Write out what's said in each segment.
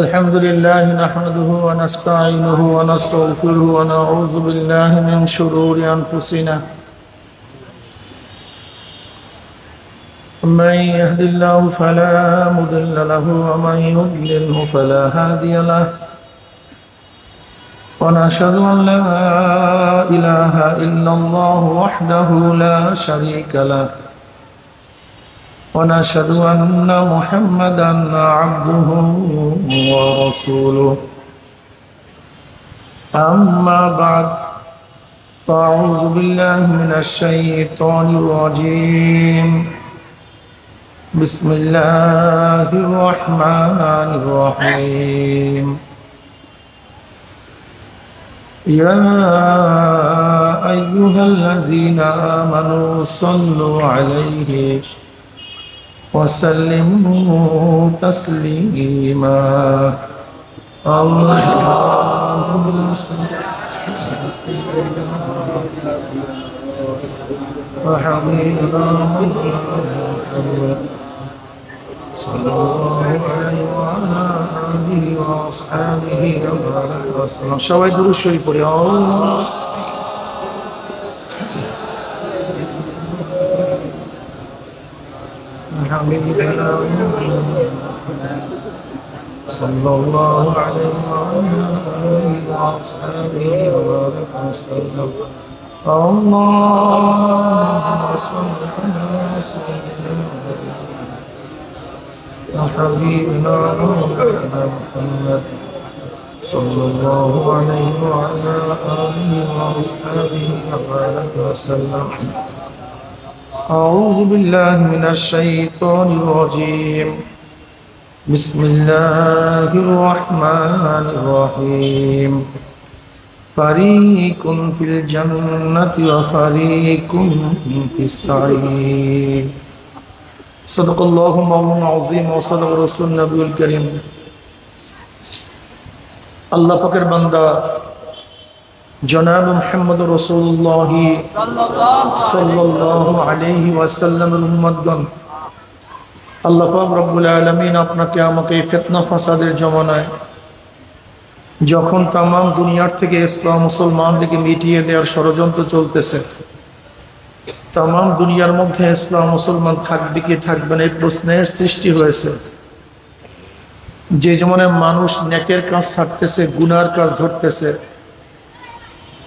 الحمد لله نحمده ونستعينه ونستغفره ونعوذ بالله من شرور أنفسنا من يهد الله فلا مضل له ومن يضلله فلا هادي له ونشهد أن لا إله إلا الله وحده لا شريك له ونشهد أن محمدا عبده ورسوله أما بعد فأعوذ بالله من الشيطان الرجيم بسم الله الرحمن الرحيم يا أيها الذين آمنوا صلوا عليه وسلموا تسليما اللهم صل وحبيبنا محمد صلى الله عليه وعلى آله وأصحابه وبارك وسلم সবাই দুরূদ শরীফ পড়ি আল্লাহ حبيبنا صلى الله عليه وعلى آله وأصحابه وبارك وسلم اللهم صل على سيدنا وحبيبنا محمد صلى الله عليه وعلى آله وأصحابه وبارك وسلم أعوذ بالله من الشيطان الرجيم بسم الله الرحمن الرحيم فريق في الجنة وفريق في السعير صدق الله مولانا العظيم وصدق رسول النبي الكريم الله পাকের বান্দা জনাব মুহাম্মদ রাসূলুল্লাহ সাল্লাল্লাহু আলাইহি ওয়াসাল্লামের উম্মতগণ, আল্লাহ পাক রব্বুল আলামিন আপনাকে আমাকে ফিতনা ফাসাদের জমানায় যখন তাম দুনিয়ার থেকে ইসলাম মুসলমানদেরকে মিটিয়ে দেওয়ার ষড়যন্ত্র চলতেছে, তাম দুনিয়ার মধ্যে ইসলাম মুসলমান থাকবে কি থাকবে না এই প্রশ্নের সৃষ্টি হয়েছে। যে জমানায় মানুষ নেকের কাজ ছাড়তেছে, গুনার কাজ ধরতেছে,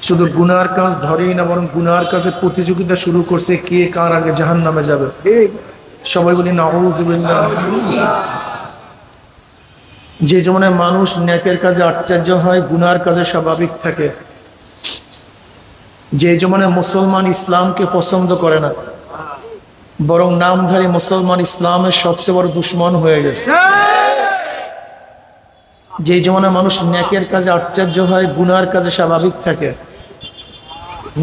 শুধু গুনার কাজ ধরেই না বরং গুনার কাজে প্রতিযোগিতা শুরু করছে কে কার আগে জাহান্নামে যাবে। সবাই বলি নাউযুবিল্লাহ। যে জমানায় মানুষ নেকের কাজে আশ্চর্য হয়, গুনার কাজে স্বাভাবিক থাকে, যে জমানায় মুসলমান ইসলামকে পছন্দ করে না বরং নামধারী মুসলমান ইসলামের সবচেয়ে বড় দুশ্মন হয়ে গেছে। যে জমানায় মানুষ নেকের কাজে আশ্চর্য হয়, গুনার কাজে স্বাভাবিক থাকে,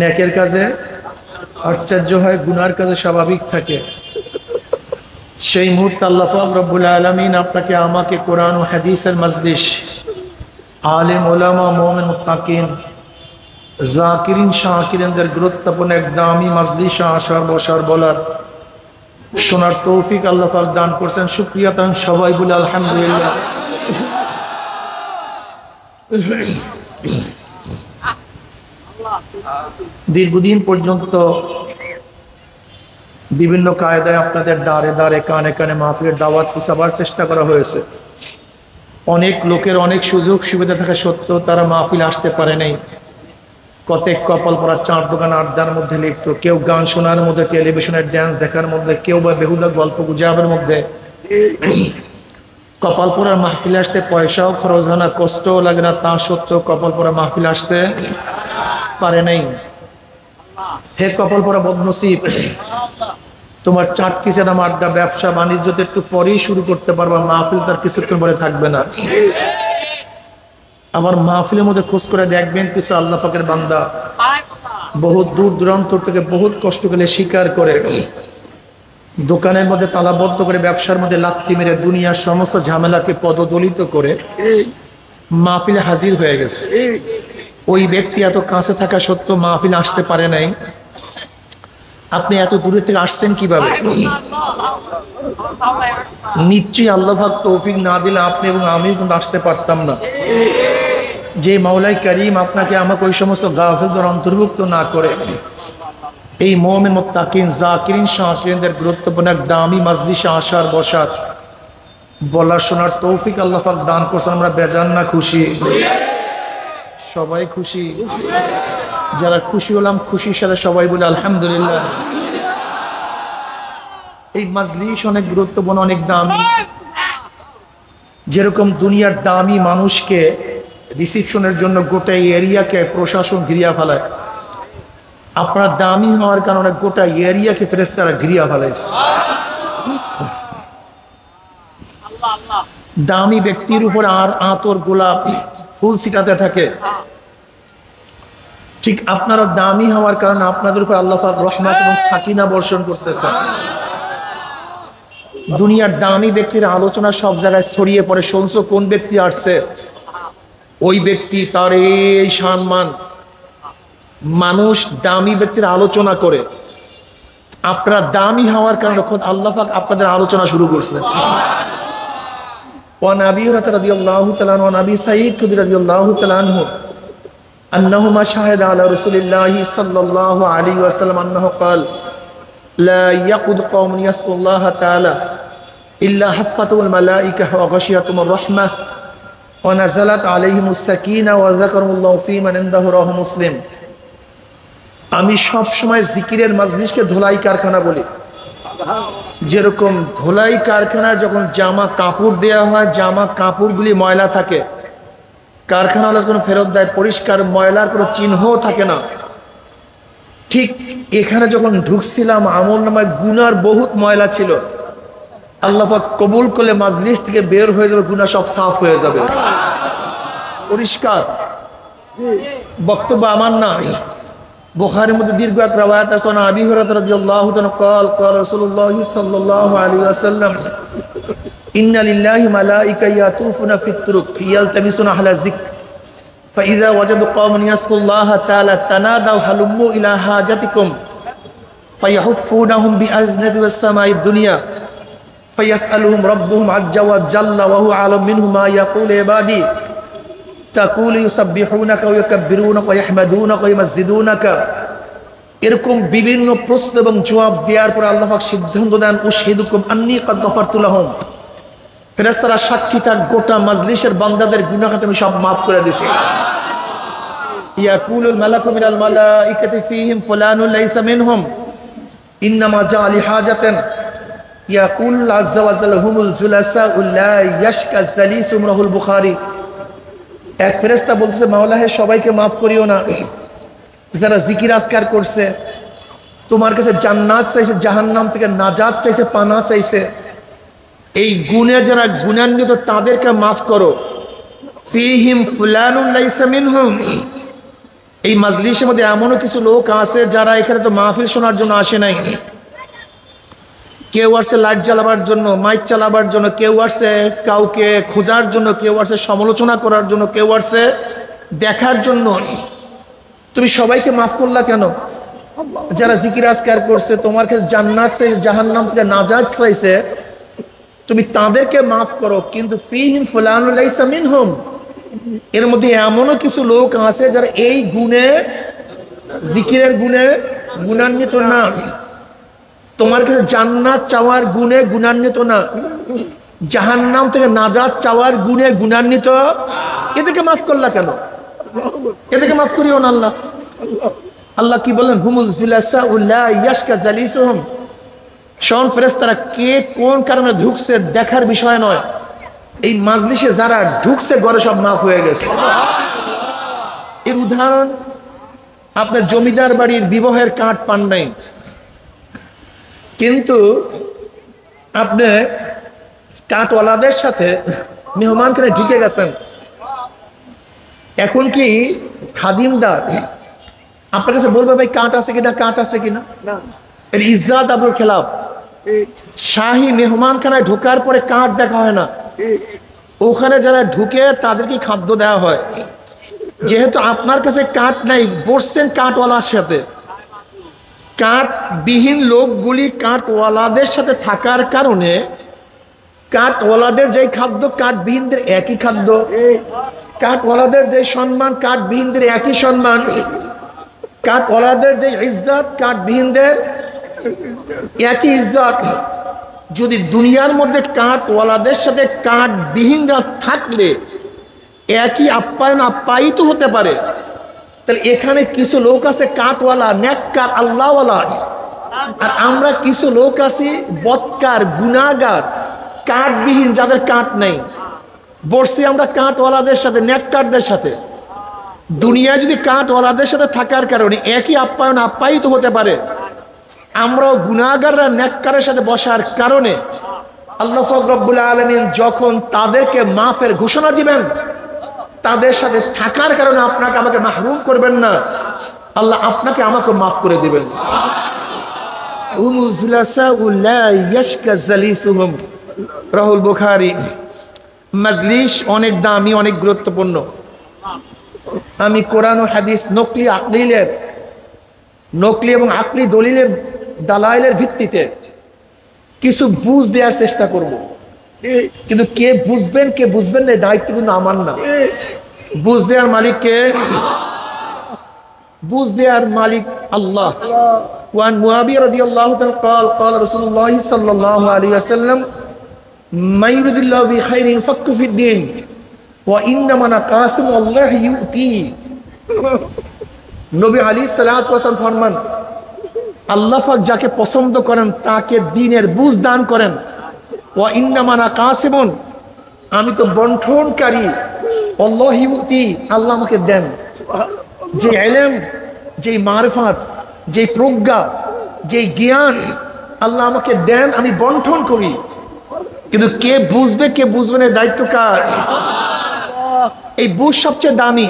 নেকের কাজে আশ্চর্য হয়, গুনার কাজে স্বাভাবিক থাকে, সেই মুহূর্তে আল্লাহ পাক রব্বুল আলামিন আপনাকে আমাকে কোরআন ও হাদিসের মজলিস, আলেম ওলামা মুমিন মুত্তাকিন জাকিরিন শাকিরিনদের গুরুত্বপূর্ণ এক দামি মজলিসে আসার বসার বলার শোনার তৌফিক আল্লাহ পাক দান করছেন। শুকরিয়া তান সবাই বলে আলহামদুলিল্লাহ। দীর্ঘদিন পর্যন্ত বিভিন্ন কায়দায় আপনাদের দ্বারে দ্বারে কানে কানে মাহফিলের দাওয়াত পৌঁছাবার চেষ্টা করা হয়েছে। অনেক লোকের অনেক সুযোগ সুবিধা থাকা সত্ত্বেও তারা মাহফিল আসতে পারে নাই। কতক কপাল পরা চার দোকান আড্ডার মধ্যে লিপ্ত, কেউ গান শোনার মধ্যে, টেলিভিশনের ড্যান্স দেখার মধ্যে, কেউ বা বেহুদা গল্প গুজবের মধ্যে। কপাল পরা মাহফিলে আসতে পয়সাও খরচ হয় না, কষ্টও লাগে না, তা সত্ত্বেও কপাল পরা মাহফিলে আসতে পারে নাই। হে কপাল পরা বদনসিব, তোমার চাটকি চেনাম আড্ডা ব্যবসা বাণিজ্য একটু পরেই শুরু করতে পারবা, মাহফিল তার কিছুক্ষণ পরে থাকবে না। আমার মাহফিলের মধ্যে খোঁজ করে দেখবেন কিছু আল্লাহ পাকের বান্দা বহুত দূর দূরান্ত থেকে বহুত কষ্ট করে স্বীকার করে দোকানের মধ্যে তালাবদ্ধ করে, ব্যবসার মধ্যে লাথি মেরে, দুনিয়ার সমস্ত ঝামেলাকে পদদলিত করে মাহফিলে হাজির হয়ে গেছে। ওই ব্যক্তি এত কাছে থাকা সত্ত্বেও মাহফিলে আসতে পারে নাই। আপনি এত দূরের থেকে আসছেন কিভাবে? নিশ্চয়ই আল্লাহ পাক তৌফিক না দিলে আপনি এবং আমি কিন্তু আসতে পারতাম না। যে মাওলাই করিম আপনাকে আমাকে ওই সমস্ত গাফিলদের অন্তর্ভুক্ত না করে এই মুমিন মুত্তাকিন জাকিরিন শাকিরিনদের গুরুত্বপূর্ণ এক দামি মাজলিসে আসার বসার বলার শোনার তৌফিক আল্লাহ পাক দান করছেন, আমরা বেজান না খুশি? সবাই খুশি? যারা খুশি হলাম খুশির সাথে সবাই বলে আলহামদুলিল্লাহ। এই মাজলিস অনেক গুরুত্বপূর্ণ, অনেক দামি। যেরকম দুনিয়ার দামি মানুষকে রিসিপশনের জন্য গোটা এরিয়াকে প্রশাসন ঘিরিয়া ফেলায়, আপনার দামি হওয়ার কারণে গোটা এরিয়াকে ফেরেশতারা ঘিরিয়া ফেলাইছে। দামি ব্যক্তির উপর আর আতর গোলাপ ফুল ছিটাতে থাকে, ঠিক আপনারা দামি হওয়ার কারণে আপনাদের উপর আল্লাহ পাক রহমত এবং সাকিনা বর্ষণ করতেছে। দুনিয়ার দামি ব্যক্তির আলোচনা সব জায়গায় ছড়িয়ে পড়ে, শুনছো কোন ব্যক্তি আসছে, ওই ব্যক্তি, তার এই সম্মান। মানুষ দামি ব্যক্তির আলোচনা করে, আপনারা দামি হওয়ার কারণে খোদ আল্লাহ পাক আপনাদের আলোচনা শুরু করছে। ওয়ান আবি হুরায়রা রাদিয়াল্লাহু তাআলা ওয়ান আবি সাঈদ খুদরি রাদিয়াল্লাহু তাআলা আনহু আন্নাহুমা শাহাদা আলা রাসূলিল্লাহি সাল্লাল্লাহু আলাইহি ওয়াসাল্লাম আন্নাহু ক্বাল লা ইয়াকুদ কওমুন ইয়াসকুল্লাহ তাআলা ইল্লা হাফাতুল মালাইকা ওয়া গাশিয়াতুমুর রাহমাহ ওয়া নাযালাত আলাইহিমুস সাকিনা ওয়া যাকারুল্লাহু ফী মান ইনদাহু রাহু মুসলিম। আমি সব সময় জিকিরের মাজলিসকে ধোলাই কারখানা বলি। যেরকম ধোলাই কারখানায় যখন জামা কাপড় দেওয়া হয়, জামা কাপড়গুলি ময়লা থাকে, কারখানা কোনো ফেরত দেয়, পরিষ্কার, ময়লার কোনো চিহ্নও থাকে না। ঠিক এখানে যখন ঢুকছিলাম আমল নামায় গুনার বহুত ময়লা ছিল, আল্লাহ পাক কবুল করলে মাজলিস থেকে বের হয়ে যাবে, গুনাহ সব সাফ হয়ে যাবে, পরিষ্কার। বক্তব্য আমার না, বুখারীর মধ্যে দীর্ঘ এক রওয়ায়াত আছে, আবি হুরায়রা রাদিয়াল্লাহু তাআলা قال قال رسول الله صلى الله عليه وسلم ان لله ملائكه يطوفون في الطرق يلتمسون اهل الذكر فاذا وجدوا قوما يذكرون الله تعالى تنادوا هلموا الى حاجتكم فيحفونهم بأذنة السماء الدنيا فيسألهم ربهم عز وجل وهو عالم منهم ما يقول عبادي تقول يسبحونك ويكبرونك ويحمدونك ويمجدونك। এরকম বিভিন্ন প্রশ্ন এবং জবাব দেওয়ার পর আল্লাহ পাক সিদ্ধান্ত দেন উশহিদুকুম আন্নী ক্বাদ গফারতু লাহুম, ফেরেশতারা সাক্ষী থাক গোটা মাজলিসের বান্দাদের গুনাহ আমি সব maaf করে দিয়েছি। ইয়াকুলুল মালাকু মিনাল মালাইকাতি ফীহিম ফুলানুন লাইসা মিনহুম ইন্নামা জাআ লিহাজাতান ইয়াকুল আযজা ওয়া জাল্লা হুমুল জুলাসা লা ইয়াশকা জালিসুম রাহুল বুখারী। এক ফেরেশতা বলতেছে, মাওলা হে সবাইকে মাফ করিও না, যারা জিকির আজকার করছে, তোমার কাছে জান্নাত চাইছে, জাহান্নাম থেকে নাজাত চাইছে, পানা চাইছে, এই গুণে যারা গুণান্বিত তাদেরকে মাফ করো। ফীহিম ফুলানুন লাইসা মিনহুম, এই মাজলিসের মধ্যে এমনও কিছু লোক আছে যারা এখানে তো মাহফিল শোনার জন্য আসে নাই, কেউ আসছে লাইট জ্বালাবার জন্য, মাইক চালাবার জন্য, কেউ আসছে কাউকে খোঁজার জন্য, কেউ আসছে সমালোচনা করার জন্য, কেউ আসছে দেখার জন্য। তুমি সবাইকে মাফ করলা কেন? যারা জিকির আজকার করছে, তোমার কাছে জান্নাত চাইছে, জাহান্নাম থেকে নাজাত চাইছে, তুমি তাদেরকে মাফ করো। কিন্তু ফীহিম ফুলানুন লাইসা মিনহুম, এর মধ্যে এমনও কিছু লোক আছে যারা এই গুণে, জিকিরের গুণে গুণান্বিত না, তোমার কাছে জান্নাত চাওয়ার গুণে গুণান্বিত না, জাহান্নাম থেকে নাজাত চাওয়ার গুণে গুণান্বিত। এদেরকে মাফ করলা কেন? এদেরকে মাফ করিও না। আল্লাহ আল্লাহ কি বলেন? হুমুল জুলাসা লা ইয়াশকা জালিসুহুম। শোন ফেরেশতারা কে কোন কারণে ঢুকছে দেখার বিষয় নয়, এই মাজলিসে যারা ঢুকছে ঘরে সব মাফ হয়ে গেছে। এর উদাহরণ, আপনার জমিদার বাড়ির বিবাহের কার্ড পান নাই, কিন্তু আপনি কার্ডওয়ালাদের সাথে মেহমানখানে ঢুকে গেছেন। এখন কি খাদিমদার আপনার কাছে বলবে ভাই কার্ড আছে কিনা, কার্ড আছে কিনা? এর ইজ্জত আবরুর খেলাফ। শাহী মেহমানখানায় ঢোকার পরে কার্ড দেখা হয় না, ওখানে যারা ঢুকে তাদেরকে খাদ্য দেওয়া হয়। যেহেতু আপনার কাছে কার্ড নাই, বসছেন কার্ডওয়ালার সাথে, কাঠবিহীন লোকগুলি কাঠওয়ালাদের সাথে থাকার কারণে কাঠওয়ালাদের যে খাদ্য কাঠবিহীনদের একই খাদ্য, কাঠওয়ালাদের যে সম্মান কাঠবিহীনদের একই সম্মান, কাঠওয়ালাদের যে ইজ্জত কাঠবিহীনদের একই ইজ্জত। যদি দুনিয়ার মধ্যে কাঠওয়ালাদের সাথে কাঠবিহীনরা থাকলে একই আপ্যায়ন আপ্যায়িত হতে পারে, তাহলে এখানে কিছু লোক আছে কাঠওয়ালা নেককার আল্লাহওয়ালা, আর আমরা কিছু লোক আছি বদকার গুনাহগার কাঠবিহীন, যাদের কাঠ নেই। বসছি আমরা কাঠওয়ালাদের সাথে নেককারদের সাথে। দুনিয়ায় যদি কাঠওয়ালাদের সাথে থাকার কারণে একই আপ্যায়ন আপ্যায়িত হতে পারে, আমরাও গুনাহগাররা নেককারের সাথে বসার কারণে আল্লাহ পাক রব্বুল আলামিন যখন তাদেরকে মাফের ঘোষণা দিবেন, তাদের সাথে থাকার কারণে আপনাকে আমাকে মাহরুম করবেন না, আল্লাহ আপনাকে আমাকে মাফ করে দিবেন। রাহুল বুখারী। মজলিস অনেক দামি, অনেক গুরুত্বপূর্ণ। আমি কোরআন ও হাদিস নকলি এবং আকলি দলিলের দালাইলের ভিত্তিতে কিছু বুঝ দেওয়ার চেষ্টা করব, কিন্তু কে বুঝবেন কে বুঝবেন না দায়িত্ব কিন্তু আমার না। বুঝ দেওয়ার মালিক কে? বুঝ দেওয়ার মালিক আল্লাহ। ওয়ান মুআবিয়া রাদিয়াল্লাহু তাআলা قال قال رسول الله صلى الله عليه وسلم ما يريد الله بخير يفقه في الدين وانما انا قاسم والله يؤتي। নবী আলাইহিস সালাতু ওয়াস সালাম ফরমান, আল্লাহ পাক যাকে পছন্দ করেন তাকে দ্বীনের বুঝ দান করেন। ওয়া ইন্নামা আনা কাসিমুন, আমি তো বন্টনকারী। আল্লাহ ইউতি, আল্লাহ আমাকে দেন। যে ইলম, যে মারিফাত, যে প্রজ্ঞা, যে জ্ঞান আল্লাহ আমাকে দেন, আমি বন্টন করি। কিন্তু কে বুঝবে কে বুঝবে না দায়িত্ব কার? এই বুঝ সবচেয়ে দামি,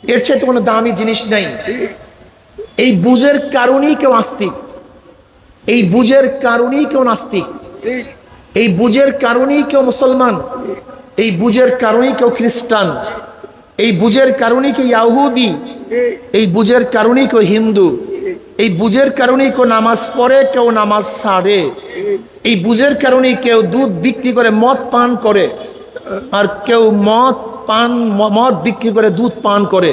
এর চেয়ে তো কোনো দামি জিনিস নাই। এই বুঝের কারণেই কেউ আস্তিক, এই বুঝের কারণেই কেউ নাস্তিক, এই বুঝের কারণেই কেউ মুসলমান, এই বুঝের কারণেই কেউ খ্রিস্টান, এই বুঝের কারণেই কেউ ইহুদি, এই বুঝের কারণেই কেউ হিন্দু, এই বুঝের কারণেই কেউ নামাজ পড়ে কেউ নামাজ ছাড়ে, এই বুঝের কারণেই কেউ দুধ বিক্রি করে মদ পান করে, আর কেউ মদ বিক্রি করে দুধ পান করে।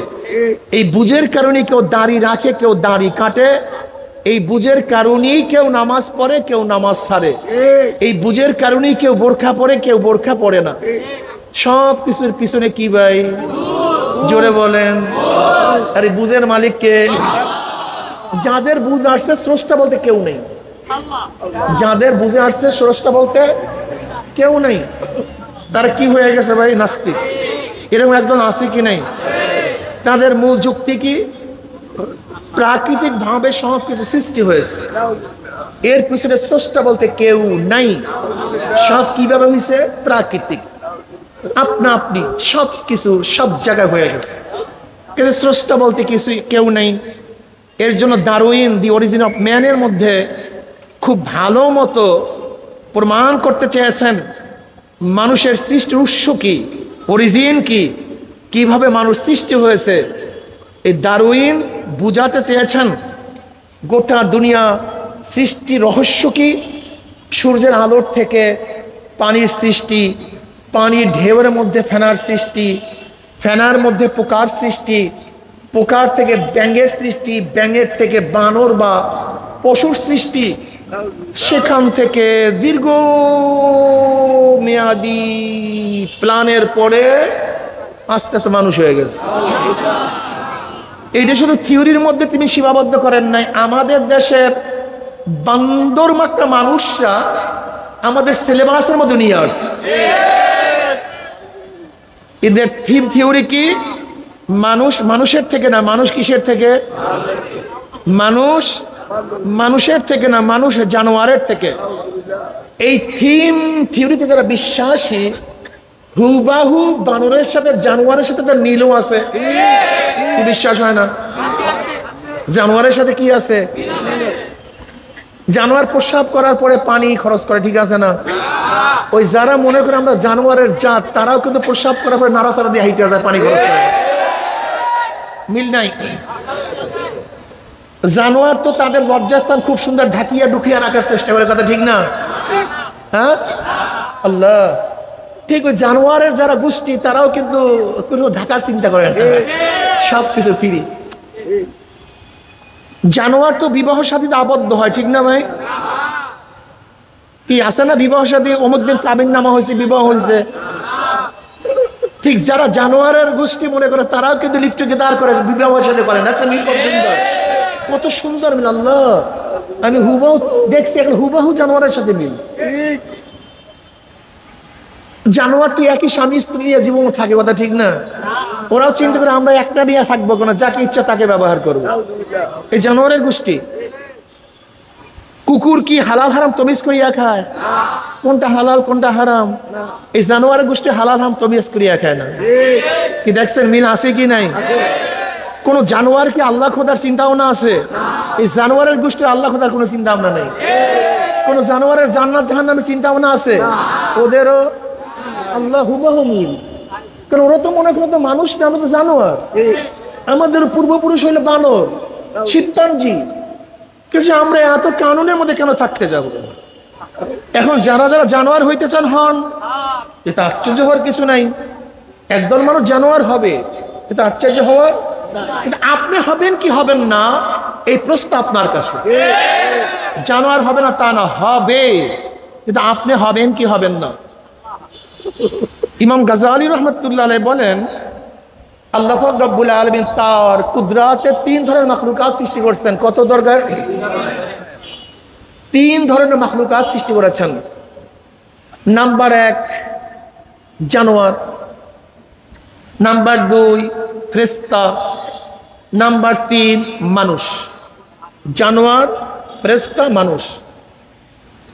এই বুঝের কারণেই কেউ দাড়ি রাখে কেউ দাড়ি কাটে, এই বুঝের কারণেই কেউ নামাজ পড়ে কেউ নামাজ ছাড়ে, এই বুঝের কারণেই কেউ বোরখা পরে কেউ বোরখা পরে না। সব কিছুর পিছনে কি ভাই? জোরে বলেন। আরে বুঝের মালিক কে? যাদের বুঝ আসছে স্রষ্টা বলতে কেউ নেই, যাদের বুঝে আসছে স্রষ্টা বলতে কেউ নেই, তারা কি হয়ে গেছে ভাই? নাস্তিক। এরকম একদম আছে কি নাই? তাদের মূল যুক্তি কি? প্রাকৃতিক ভাবে সব কিছু সৃষ্টি হয়েছে, এর পিছনে স্রষ্টা বলতে কেউ নাই। সব কিভাবে হয়েছে? প্রাকৃতিক, আপনা আপনি সব কিছু সব জায়গায় হয়ে গেছে, কিন্তু স্রষ্টা বলতে কিছু কেউ নেই। এর জন্য ডারউইন দি অরিজিন অফ ম্যানের মধ্যে খুব ভালো মতো প্রমাণ করতে চেয়েছেন মানুষের সৃষ্টির উৎস কি, অরিজিন কি, কিভাবে মানুষ সৃষ্টি হয়েছে। এই ডারউইন বুঝাতে চেয়েছেন গোটা দুনিয়া সৃষ্টি রহস্য কি। সূর্যের আলোর থেকে পানির সৃষ্টি, পানির ঢেউয়ের মধ্যে ফেনার সৃষ্টি, ফেনার মধ্যে পোকার সৃষ্টি, পোকার থেকে ব্যাঙের সৃষ্টি, ব্যাঙের থেকে বানর বা পশুর সৃষ্টি, সেখান থেকে দীর্ঘ মেয়াদি প্ল্যানের পরে আস্তে আস্তে মানুষ হয়ে গেছে। এইটা শুধু থিওরির মধ্যে তিনি সীমাবদ্ধ করেন নাই। আমাদের দেশের বান্দর মাত্রা মানুষরা আমাদের সিলেবাসের মধ্যে নিয়ে আসছে। এদের থিওরি কি? মানুষ মানুষের থেকে না, মানুষ কিসের থেকে? মানুষের থেকে না, মানুষ জানোয়ারের থেকে। এই থিওরিতে যারা বিশ্বাসী, হুবাহু বানরের সাথে জানোয়ারের সাথে তার মিলও আছে। কি বিশ্বাস হয় না? জানোয়ারের সাথে কি আছে? জানোয়ার প্রস্রাব করার পরে পানি খরচ করে, ঠিক আছে না? ওই যারা মনে করে আমরা জানোয়ারের জাত, তারাও কিন্তু প্রস্রাব করার পরে নাড়াচাড়া দিয়ে হাইটে যায়, পানি খরচ করে। মিল নাই। জানোয়ার তো তাদের লজ্জাস্থান খুব সুন্দর ঢাকিয়া ঢুকিয়া রাখার চেষ্টা করে, কথা ঠিক না? হ্যাঁ আল্লাহ, ঠিক ওই জানোয়ারের যারা গোষ্ঠী তারাও কিন্তু কোনো ঢাকার চিন্তা করে না, সবকিছু ফ্রি। জানোয়ার তো বিবাহ শাদীতে আবদ্ধ হয়, ঠিক না ভাই? কি আছে না বিবাহ শাদী, অমুক দিন কাবিন নামা হয়েছে, বিবাহ হয়েছে। ঠিক যারা জানোয়ারের গোষ্ঠী মনে করে তারাও কিন্তু লিফটকে দাঁড় করে বিবাহ শাদী করেন। একটা মিল কত সুন্দর, কত সুন্দর মিল। আল্লাহ, আমি হুবাহু দেখছি, এখন হুবাহু জানোয়ারের সাথে মিল। জানোয়ারটি একই স্বামী স্ত্রী নিয়ে জীবন থাকে, কথা ঠিক না? ওরাও চিন্তা করে আমরা একটা নিয়ে থাকবো কেন, যাকে ইচ্ছা তাকে ব্যবহার করবো। এই জানোয়ারের গোষ্ঠী। কুকুর কি হালাল হারাম তমিজ করিয়া খায়? কোনটা হালাল কোনটা হারাম এই জানোয়ারের গোষ্ঠী হালাল হারাম তমিজ করিয়া খায় না। কি দেখছেন মিল আছে কি নাই? কোন জানোয়ার কি আল্লাহ খোদার চিন্তা ভাবনা আছে? এই জানোয়ারের গোষ্ঠীর আল্লাহ খোদার কোনো চিন্তা ভাবনা নেই। কোন জানোয়ারের জান্নাত জাহান্নামের চিন্তা ভাবনা আছে? ওদেরও আল্লাহ হুবহু মিল। কারণ ওরা তো মনে করতো মানুষ না, আমরা তো জানোয়ার। আমাদের পূর্বপুরুষ হইলো বানর, শিম্পাঞ্জি। কিন্তু আমরা এত কানুনের মধ্যে কেন থাকতে যাব? এখন যারা যারা জানোয়ার হইতে চান হন, এটা আশ্চর্য হওয়ার কিছু নাই। একদল মানুষ জানোয়ার হবে, এটা আশ্চর্য হওয়ার। কিন্তু আপনি হবেন কি হবেন না এই প্রশ্ন আপনার কাছে। জানোয়ার হবে না তা না, হবে, কিন্তু আপনি হবেন কি হবেন না। ইমাম গাজ্জালী রহমতুল্লাহ আলাইহি বলেন, আল্লাহ পাক রব্বুল আলামিন তার কুদরাতে 3 ধরনের মাখলুকাত সৃষ্টি করেছেন। কত দরকার? 3 ধরনের মাখলুকাত সৃষ্টি করেছেন। নাম্বার 1 জানোয়ার, নাম্বার 2 ফেরেশতা, নাম্বার 3 মানুষ। জানোয়ার, ফেরেশতা, মানুষ।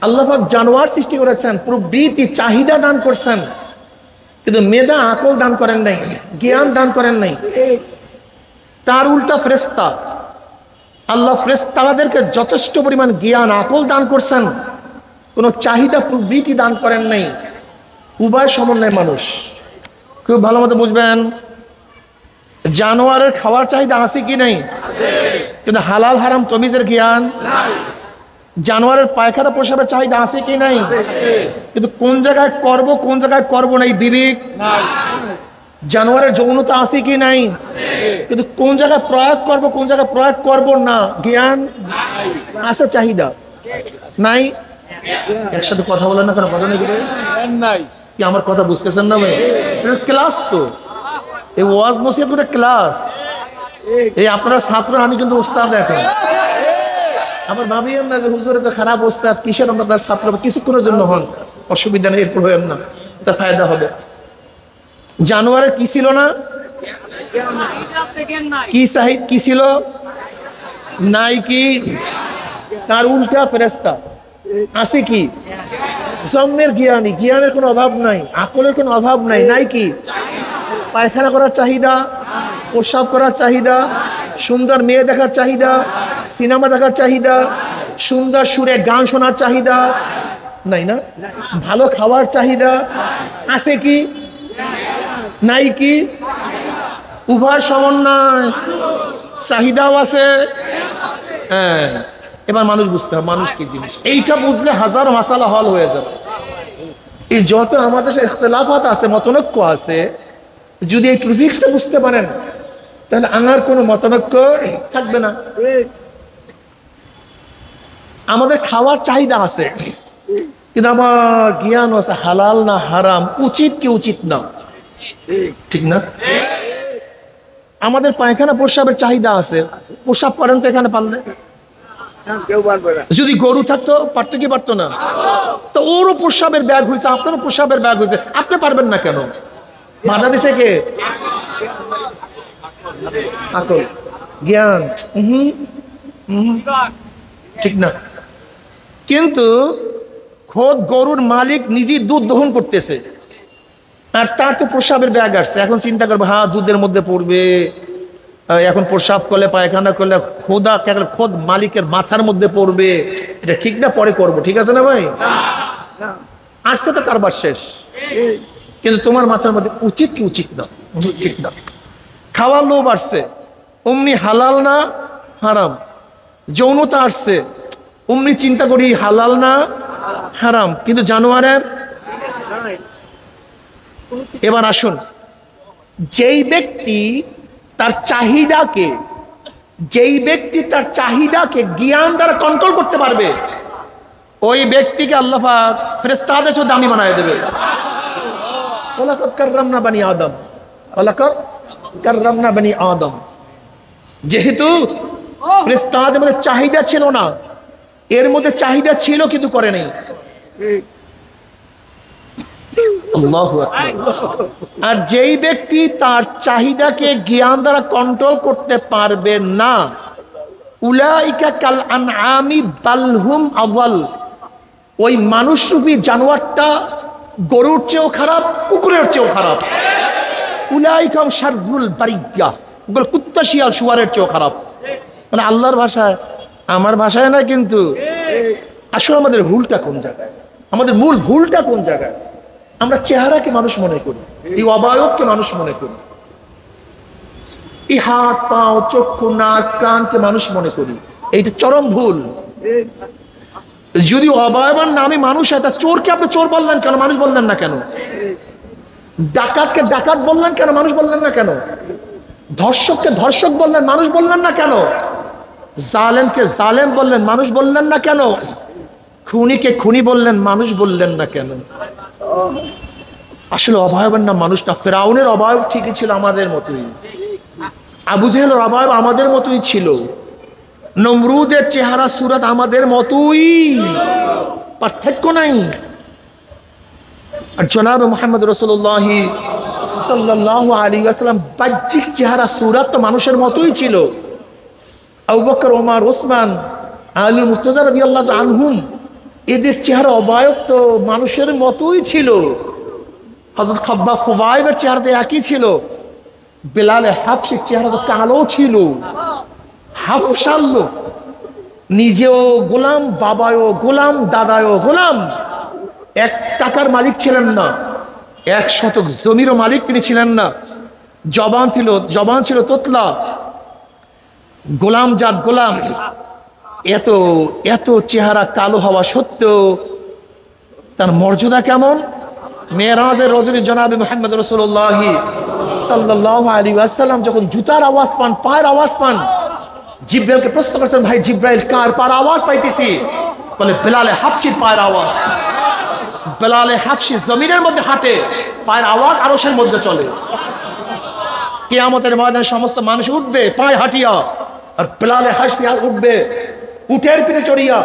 আল্লাহ পাক জানোয়ার সৃষ্টি করেছেন, প্রবৃত্তি চাহিদা দান করছেন, কিন্তু মেধা আকল দান করেন নাই, জ্ঞান দান করেন নাই। তার উল্টা ফেরেশতা, আল্লাহ ফেরেশতাদেরকে যথেষ্ট পরিমাণ জ্ঞান আকল দান করছেন, কোনো চাহিদা প্রবৃত্তি দান করেন নাই। উভয় সমন্বয় মানুষ। খুব ভালো মতো বুঝবেন, জানোয়ারের খাওয়ার চাহিদা আছে কি নাই? কিন্তু হালাল হারাম তমিজের জ্ঞান নাই। জানোয়ারের পায়খানা প্রসাবের চাহিদা আছে কি নাই? কিন্তু কোন জায়গায় করব কোন জায়গায় করব না এই বিবেক নাই। জানোয়ারের যৌনতা আছে কি নাই? কিন্তু কোন জায়গায় প্রয়োগ করব কোন জায়গায় প্রয়োগ করব না জ্ঞান আছে, চাহিদা নাই। একসাথে কথা বলেন না কেন? ঘটনা নাই কি? আমার কথা বুঝতেছেন না ভাই? ক্লাস তো, এই ওয়াজ নসিহত করে ক্লাস। এই আপনারা ছাত্র, আমি কিন্তু ওস্তাদ। এখন আমার ভাবিয়েন না যে হুজুরে তো খারাপ ওস্তাদ, কিসের আমরা তার ছাত্র। কিছুক্ষণের জন্য হন, অসুবিধা নেই, এরপর হইেন না, তার ফায়দা হবে। জানোয়ারের কি ছিল না? কি ছিল নাই? কি তার উল্টা ফেরেশতা আছে কি? জন্মের জ্ঞানী, জ্ঞানের কোনো অভাব নাই, আকলের কোনো অভাব নাই। নাই কি? পায়খানা করার চাহিদা, প্রস্রাব করার চাহিদা, সুন্দর মেয়ে দেখার চাহিদা, সিনেমা দেখার চাহিদা, সুন্দর সুরে গান শোনার চাহিদা নাই না? ভালো খাওয়ার চাহিদা আছে কি? নাই কি? উভয় সমন্বয়, চাহিদাও আছে। হ্যাঁ, এবার মানুষ বুঝতে হবে মানুষ কি জিনিস। এইটা বুঝলে হাজার মাসালা হল হয়ে যাবে। এই যত আমাদের ইখতিলাফাত আছে, মতনৈক্য আছে, যদি এই ট্রুফিক্সটা বুঝতে পারেন তাহলে আমার কোনো মতনৈক্য থাকবে না। আমাদের খাওয়ার চাহিদা আছে, কিন্তু আমার জ্ঞান আছে হালাল না হারাম, উচিত কি উচিত না, ঠিক না? আমাদের পায়খানা প্রস্রাবের চাহিদা আছে, প্রস্রাব করেন তো এখানে পারলে? যদি গরু থাকতো পারতো কি পারতো না? তো ওরও প্রস্রাবের ব্যাগ হয়েছে, আপনারও প্রস্রাবের ব্যাগ হয়েছে, আপনি পারবেন না কেন? বাধা দিছে কে? আকল, জ্ঞান, ঠিক না? কিন্তু খোদ গরুর মালিক নিজেই দুধ দহন করতেছে, আর তার তো প্রস্রাবের ব্যাগ আসছে। এখন চিন্তা করবো, হ্যাঁ দুধের মধ্যে পড়বে, এখন প্রস্রাব করলে পায়খানা করলে খোদ মালিকের মাথার মধ্যে পড়বে, এটা ঠিক না? পরে করবো, ঠিক আছে না ভাই? আসছে তো কারবার শেষ। কিন্তু তোমার মাথার মধ্যে উচিত কি উচিত না, ঠিক না? খাওয়ার লোভ আসছে, অমনি হালাল না হারাম, যৌনতা আসছে, অমনি চিন্তা করি হালাল না হারাম, কিন্তু জানোয়ারের। এবার আসুন, যেই ব্যক্তি তার চাহিদাকে জ্ঞান দ্বারা কন্ট্রোল করতে পারবে, ওই ব্যক্তিকে আল্লাহ পাক ফেরেশতাদের সাথে দামি বানায় দেবে। ওয়ালাকাদ কাররামনা বানি আদম, ওয়ালাকাদ কাররামনা বানি আদম। যেহেতু ফেরেশতাদের মধ্যে চাহিদা ছিল না, এর মধ্যে চাহিদা ছিল কিন্তু করে নাই। আল্লাহু আকবার। আর যেই ব্যক্তি তার চাহিদাকে জ্ঞান দ্বারা কন্ট্রোল করতে পারবে না, উলাইকা কাল আনআমি বাল হুম আযাল, ওই মানুষরূপী জানোয়ারটা গরুর চেয়েও খারাপ, কুকুরের চেয়েও খারাপ। উলাইকা শাররুল বারিয়া, ওগুলো কুত্তা শিয়াল শুয়ারের চেয়েও খারাপ। মানে আল্লাহর ভাষায়, আমার ভাষায় না কিন্তু। আসলে আমাদের ভুলটা কোন জায়গায়? আমাদের মূল ভুলটা কোন জায়গায়? আমরা চেহারাকে মানুষ মনে করি, এই অবয়বকে মানুষ মনে করি, এই হাত পাও চক্ষু নাক কানকে মানুষ মনে করি। এইটা চরম ভুল। যদি অবয়বের নামে মানুষ হয়, তা চোরকে আপনি চোর বললেন কেন, মানুষ বললেন না কেন? ডাকাতকে ডাকাত বললেন কেন, মানুষ বললেন না কেন? ধর্ষককে ধর্ষক বললেন, মানুষ বললেন না কেন? জালেমকে জালেম বললেন, মানুষ বললেন না কেন? খুনিকে খুনি বললেন, মানুষ বললেন না কেন? আসলে অবয়বের নাম মানুষ না। ফেরাউনের অবয়ব ঠিকই ছিল আমাদের মতোই, আবু জেহেলের অবয়ব আমাদের মতোই ছিল, নমরুদের চেহারা সুরত আমাদের মতোই, পার্থক্য নাই। আর জনাব মুহাম্মদ রাসূলুল্লাহ সাল্লাল্লাহু আলাইহি ওয়াসাল্লাম বাহ্যিক চেহারা সুরত তো মানুষের মতোই ছিল। আবু বকর, ওমর, ওসমান, আলী মুর্তজা রাদিয়াল্লাহু আনহুম, এদের চেহারা অবয়ব তো মানুষের মতোই ছিল। হযরত খাব্বাব খুবাইবের চেহারা তো একই ছিল। বেলাল হাবশির চেহারা তো কালো ছিল, হাবশার লোক, নিজেও গোলাম, বাবাও গোলাম, দাদাও গোলাম। 1 টাকার মালিক ছিলেন না, 1 শতক জমিরও মালিক তিনি ছিলেন না। জবান ছিল তোতলা, গোলাম জাত গোলাম। এত এত চেহারা কালো হওয়া সত্ত্বেও তার মর্যাদা কেমন? মেরাজের রজনী জনাবে মুহাম্মদ রাসূলুল্লাহ সাল্লাল্লাহু আলাইহি ওয়াসাল্লাম যখন জুতার আওয়াজ পান, পায়ের আওয়াজ পান, জিব্রাইলকে প্রশ্ন করেছেন, ভাই জিব্রাইল, কার পায়ের আওয়াজ পাইতেছি? বলে বেলালে হাবশির পায়ের আওয়াজ। বেলালে হাবশি জমিনের মধ্যে হাঁটে, পায়ের আওয়াজ আরশের মধ্যে চলে। কিয়ামতের ময়দানে সমস্ত মানুষ উঠবে পায়ে হাঁটিয়া, আর বেলালে হাবশি উঠবে উটের পিঠে চড়িয়া।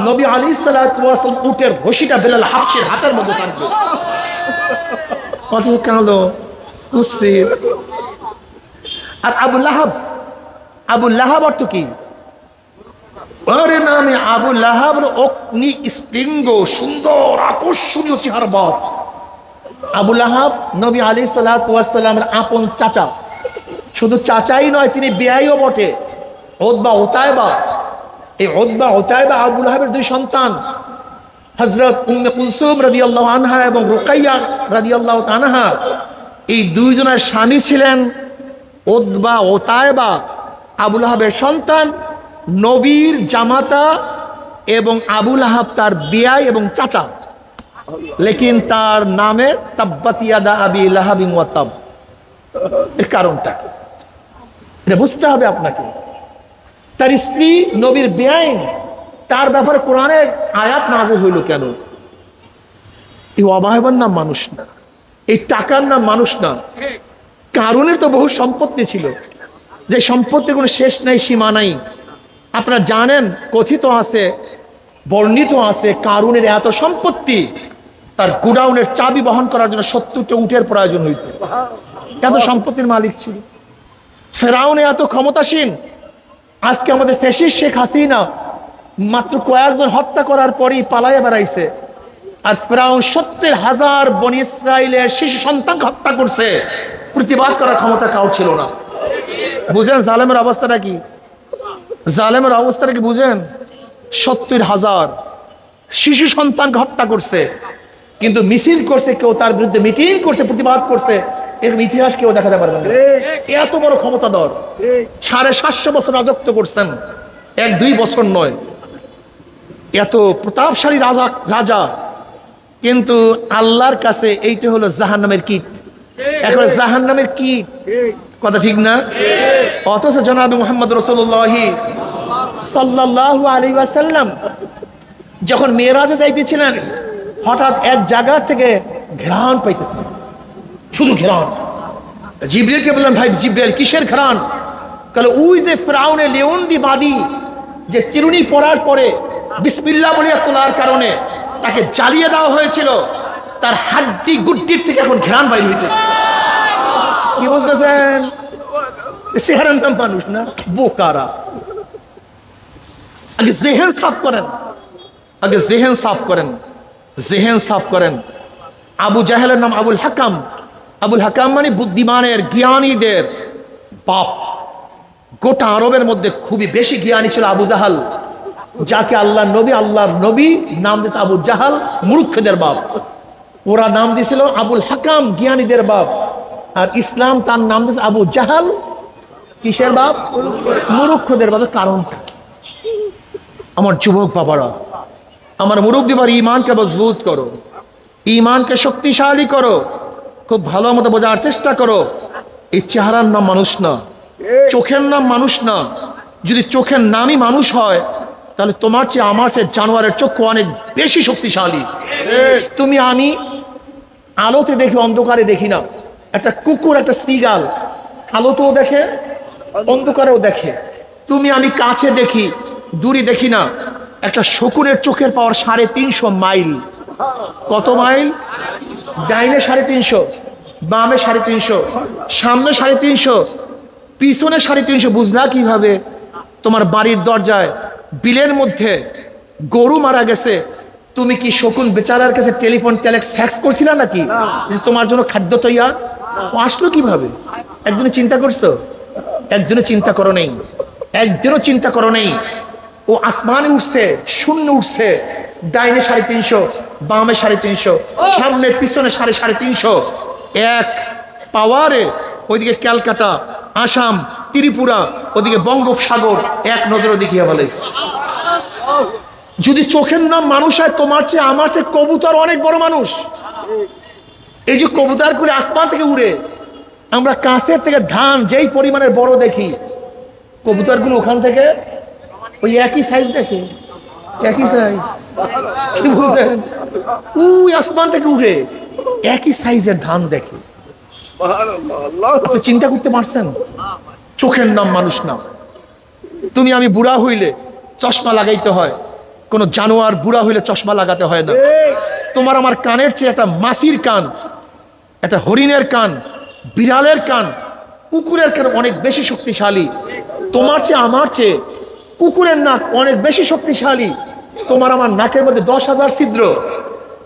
নবী আলাইহিস সালাতু ওয়াস সালাম উটের রশিটা বেলাল হাবশির হাতের মধ্যে টানবে। কত কালো কুসির। আর আবু লাহাব অর্থ কি? ওর নামে আবু লাহাব অগ্নি স্প্রিঙ্গ, সুন্দর আকর্ষণীয় চেহারা বাপ। আবু লাহাব নবী আলাইহিস সালাতু ওয়াস সালামের আপন চাচা, শুধু চাচাই নয়, তিনি বিয়াইও বটে। উতবা উতাইবা, এই উতবা উতাইবা আবু লাহাবের 2 সন্তান, হযরত উম্মে কুলসুম রাদিয়াল্লাহু আনহা এবং রুকাইয়া রাদিয়াল্লাহু আনহা। এই 2 জনের স্বামী ছিলেন উতবা উতাইবা, আবু লাহাবের সন্তান, নবীর জামাতা, এবং আবু লাহাব তার বিয়াই এবং চাচা। লেকিন তার নামে তাব্বাত ইয়াদা আবি লাহাবিন ওয়া তাব। এর কারণটা কি এটা বুঝতে হবে আপনাকে। তার স্ত্রী নবীর বিয়াইন, তার ব্যাপারে কোরআনের আয়াত নাযিল হইল কেন? এই অবয়বের নাম মানুষ না, এই টাকার নাম মানুষ না। কারুনের তো বহু সম্পত্তি ছিল, যে সম্পত্তির কোনো শেষ নাই, সীমা নাই। আপনারা জানেন, কথিত আছে, বর্ণিত আছে, কারুনের এত সম্পত্তি, তার গোডাউনের চাবি বহন করার জন্য 70টা উটের প্রয়োজন হইত। এত সম্পত্তির মালিক ছিল। ফেরাউনে এত ক্ষমতাসীন। আজকে আমাদের ফ্যাসিস্ট শেখ হাসিনা মাত্র কয়েকজন হত্যা করার পরেই পালাইয়া বেড়াইছে। আর ফেরাউন 70,000 বনি ইসরাইলের শিশু সন্তানকে হত্যা করছে। প্রতিবাদ করার ক্ষমতা কাউ ছিল না। বুঝেন জালেমের অবস্থাটা কি? জালেমের অবস্থাটা কি বুঝেন? 70,000 শিশু সন্তানকে হত্যা করছে, কিন্তু মিছিল করছে কেউ, তার বিরুদ্ধে মিটিং করছে, প্রতিবাদ করছে, এর ইতিহাস কেউ দেখাতে পারবে না। এত বড় ক্ষমতাধর, 750 বছর রাজত্ব করছেন। 1-2 বছর নয়, এত প্রতাপশালী রাজা, কিন্তু আল্লাহর কাছে এইটা হলো জাহান্নামের কীট। এখন জাহান্নামের কীট, কথা ঠিক না? অথচ জনাবে মুহাম্মদ রাসূলুল্লাহ সাল্লাল্লাহু আলাইহি ওয়াসাল্লাম যখন মেরাজে যাইতেছিলেন, হঠাৎ এক জায়গা থেকে ঘ্রাণ পাইতেছেন, শুধু ঘ্রাণ। জিবরিলকে বললেন, ভাই জিবরিল, কিসের ঘ্রাণ? কারণ ওই যে ফিরআউনের লেউন্ডি বাদী যে চিরুনি পড়ার পরে বিসমিল্লাহ বলে তোলার কারণে তাকে জ্বালিয়ে দেওয়া হয়েছিল, তার হাড্ডি গুড্ডির থেকে এখন ঘ্রাণ বাইর হইতেছে। কি বুঝতেছেন? চেহারার নাম মানুষ না, বোকারা। আগে জেহেন সাফ করেন, আগে জেহেন সাফ করেন, জেহেন সাফ করেন। আবু জাহেলের নাম আবুল হাকাম। আবুল হাকাম মানে বুদ্ধিমানের, জ্ঞানীদের বাপ। গোটা আরবের মধ্যে খুবই বেশি জ্ঞানী ছিল আবু জাহাল, যাকে আল্লাহর নবী নাম দিয়েছে আবু জাহাল, মূর্খদের বাপ। ওরা নাম দিয়েছিল আবুল হাকাম, জ্ঞানীদের বাপ। আর ইসলাম তার নাম দিয়েছে আবু জাহাল, কিসের বাপ? মূর্খদের বাপ। কারণটা, আমার যুবক বাবারা, আমার মুরব্বী বাবার ঈমানকে মজবুত করো, ঈমানকে শক্তিশালী করো, খুব ভালো মতো বোঝার চেষ্টা করো। এই চেহারার নাম মানুষ না, চোখের নাম মানুষ না। যদি চোখের নামই মানুষ হয়, তাহলে তোমার চেয়ে আমার চেয়ে জানোয়ারের চক্ষু অনেক বেশি শক্তিশালী। তুমি আমি আলোতে দেখি, অন্ধকারে দেখি না। একটা কুকুর, একটা শ্রীগাল আলোতেও দেখে, অন্ধকারেও দেখে। তুমি আমি কাছে দেখি, দূরে দেখি না। একটা শকুনের চোখের পাওয়ার 350 মাইল। কত মাইল? ডাইনে 350, বামে 350, সামনে 350, পিছনে 350। বুঝলা কিভাবে? তোমার বাড়ির দরজায় বিলের মধ্যে গরু মারা গেছে, তুমি কি শকুন বেচারার কাছে টেলিফোন, টেলেক্স, ফ্যাক্স করছিলা নাকি তোমার জন্য খাদ্য তৈয়ার? আসলো কিভাবে? একদিনও চিন্তা করছো? একদিনও চিন্তা করো নেই, একদিনও চিন্তা করো নেই। ও আসমানে উঠছে, শূন্য উঠছে, ডাইনে 350, বামে 350, সামনে পিছনে 350। এক পাওয়ারে ওইদিকে ক্যালকাটা, আসাম, ত্রিপুরা, ওদিকে বঙ্গোপসাগর এক নজরে দেখিয়ে বলে। যদি চোখের নাম মানুষ হয়, তোমার চেয়ে আমার চেয়ে কবুতর অনেক বড় মানুষ। এই যে কবুতর করে আসমান থেকে উড়ে, আমরা কাছের থেকে ধান যেই পরিমাণের বড় দেখি, কবুতরগুলো ওখান থেকে ওই একই সাইজ দেখে, একই সাইজ। কি বুঝলেন? ওই আসমান থেকে উড়ে একই সাইজের ধান দেখে। চিন্তা করতে পারছেন? চোখের নাম মানুষ না। তুমি আমি বুড়া হইলে চশমা লাগাইতে হয়, কোন জানোয়ার বুড়া হইলে চশমা লাগাতে হয় না। তোমার আমার কানের চেয়ে একটা মাছির কান, একটা হরিণের কান, বিড়ালের কান, কুকুরের কান অনেক বেশি শক্তিশালী। তোমার চেয়ে আমার চেয়ে কুকুরের নাক অনেক বেশি শক্তিশালী। তোমার আমার নাকের মধ্যে 10,000 ছিদ্র,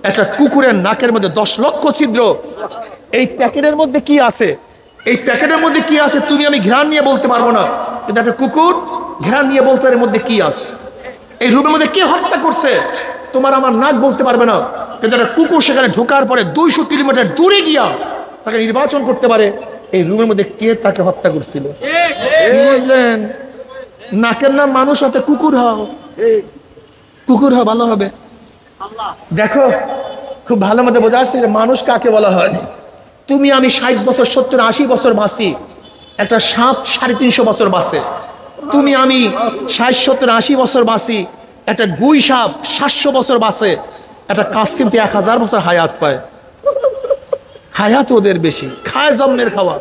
একটা কুকুরের নাকের মধ্যে 10 লক্ষ ছিদ্র। এই প্যাকেটের মধ্যে কি আছে, এই প্যাকেটের মধ্যে কি আছে তুমি আমি ঘ্রাণ নিয়ে বলতে পারবো না, কিন্তু একটা কুকুর ঘ্রাণ নিয়ে বলতে পারে এর মধ্যে কি আছে। এই রুমের মধ্যে কে হত্যা করছে তোমার আমার নাক বলতে পারবে না, কিন্তু একটা কুকুর সেখানে ঢোকার পরে 200 কিলোমিটার দূরে গিয়া তাকে নির্বাচন করতে পারে এই রুমের মধ্যে কে তাকে হত্যা করছিল। বুঝলেন? নাকের নাম মানুষ হতে কুকুর হও, কুকুর হও, ভালো হবে। দেখো খুব ভালো মতো বোঝা যাচ্ছে মানুষ কাকে বলা হয়। তুমি আমি 60 বছর, 70, 80 বছর বাঁচি, একটা সাপ 350 বছর বাঁচে। তুমি আমি 60, 70, 80 বছর বাঁচি, একটা গুই সাপ 700 বছর বাঁচে। একটা কাশিমতে 1000 বছর হায়াত পায়। হায়াত ওদের বেশি, খায় জন্মের খাওয়া।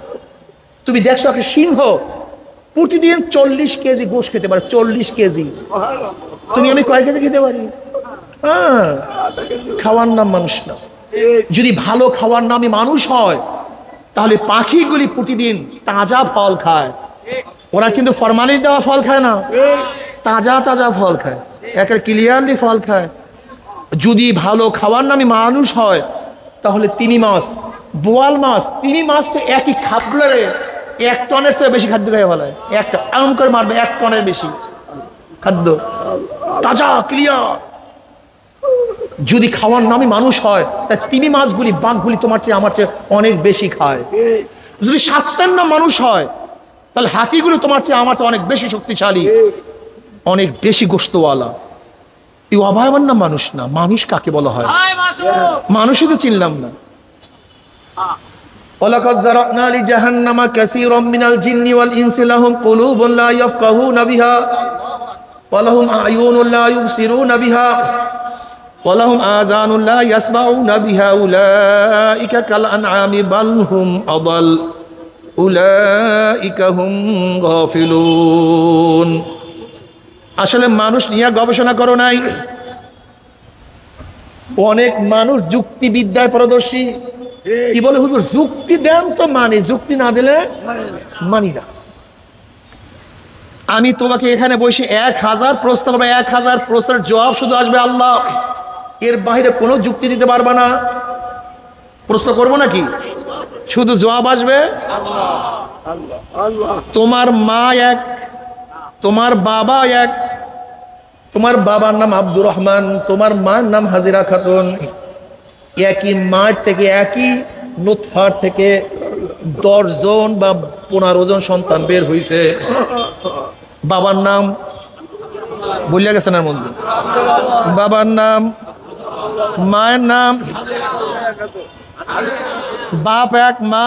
তুমি দেখছো একটা সিংহ প্রতিদিন 40 কেজি গোশ খেতে পারে, 40 কেজি। তুমি আমি কয় কেজি খেতে পারি? হ্যাঁ, খাওয়ার নাম মানুষ না। যদি ভালো খাওয়ার নামই মানুষ হয়, তাহলে পাখিগুলি প্রতিদিন তাজা ফল খায়। ওরা কিন্তু ফরমালিন দেওয়া ফল খায় না, তাজা তাজা ফল খায়, একের ক্লিয়ারলি ফল খায়। যদি ভালো খাওয়ার নামই মানুষ হয়, তাহলে তিমি মাছ, বোয়াল মাছ, তিমি মাছ তো একই খাদ্যে 1 টনের চেয়ে বেশি খাদ্য খাইয়ে ফেলায়। একটা আম করে মারবে 1 টনের বেশি খাদ্য, তাজা ক্লিয়ার। যদি খাওয়ার নামই মানুষ হয়, তা তিমি মাছগুলি, বাঘগুলি তোমার চেয়ে আমার চেয়ে অনেক বেশি খায়। যদি স্বাস্থ্যের নাম মানুষ হয়, তাহলে হাতিগুলো তোমার চেয়ে আমার চেয়ে অনেক বেশি শক্তিশালী। অনেক বেশি গোশতওয়ালা, এই অভাবন না মানুষ না। মানুষ কাকে বলা হয়? মানুষই তো চিনলাম না। ওয়ালাকাদ যারানা লিজাহান্নামা কাসীরাম মিনাল জিন্নি ওয়াল ইনসি লাহুম কুলুবুন লা ইয়াফকাহুনা বিহা ওয়া লাহুম আ'য়ুনুন লা ইউবসিরুনা বিহা ওয়া লাহুম আযানুন লা ইয়াসমাউনা বিহা উলাইকা কাল আনআমি বাল হুম আদাল উলাইকা হুম গাফিলুন। আসলে মানুষ নিয়ে গবেষণা করো নাই। অনেক মানুষ যুক্তিবিদ্যায় পারদর্শী, কি বলে হুজুর যুক্তি দেন তো মানে, যুক্তি না দিলে মানি না। আমি তোমাকে এখানে বসে 1000 প্রশ্ন করবো, 1000 প্রশ্নের জবাব শুধু আসবে আল্লাহ, এর বাইরে কোনো যুক্তি দিতে পারবা না। প্রশ্ন করবো নাকি, শুধু জবাব আসবে আল্লাহ। তোমার মা এক, তোমার বাবা এক। তোমার বাবার নাম আব্দুর রহমান, তোমার মার নাম হাজিরা খাতুন। একই মার থেকে, একই নুতফার থেকে 10 জন বা 15 জন সন্তান বের হয়েছে। বাবার নাম বলিয়া গেছেন এর মধ্যে, বাবার নাম, মায়ের নাম, বাপ এক, মা,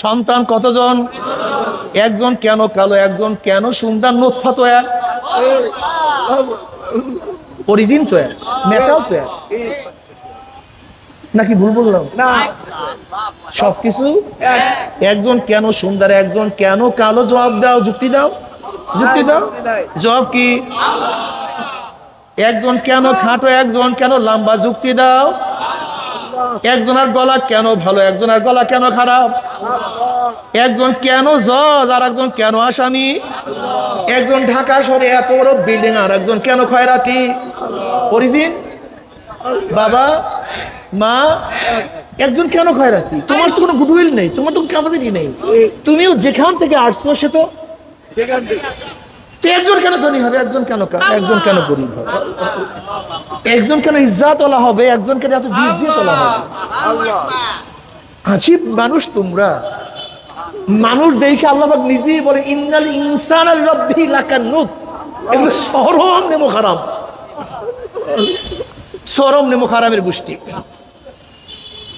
সন্তান কতজন? একজন। কেন কালো, একজন কেন সুন্দর? নুতফা তো এক, অরিজিন তো এক, মেটাল তো এক, নাকি ভুল বললাম? সবকিছু একজন কেন সুন্দর, একজন কেন কালো? জবাব দাও, যুক্তি দাও, যুক্তি দাও। জবাব কি? একজন কেন খাটো, একজন কেন লম্বা? যুক্তি দাও। একজনের গলা কেন ভালো, একজনের গলা কেন খারাপ? একজন কেন জজ আর একজন কেন আসামি? একজন ঢাকা শহরে এত বড় বিল্ডিং আর একজন কেন খয়রাতি? অরিজিন বাবা মা, একজন কেন খয়রাতি? তোমার তো কোনো গুডউইল নেই, তোমার তো ক্যাপাসিটি নেই, তুমিও যেখান থেকে আসছো সে তো সেখান থেকে। একজন কেন ধনী হবে, একজন কেন, একজন কেন গরিব হবে, একজন কেন ইজ্জাতওয়ালা হবে, একজন কেন এত বিজ্জিতওয়ালা হবে? আজীব মানুষ তোমরা। মানুষ দেখে আল্লাহ পাক নিজেই বলে ইন্নাল ইনসানা লিরাব্বিহি লাকানুত। এগুলো শরম নেমো হারাম, শরম নেমো হারামের গোষ্ঠী।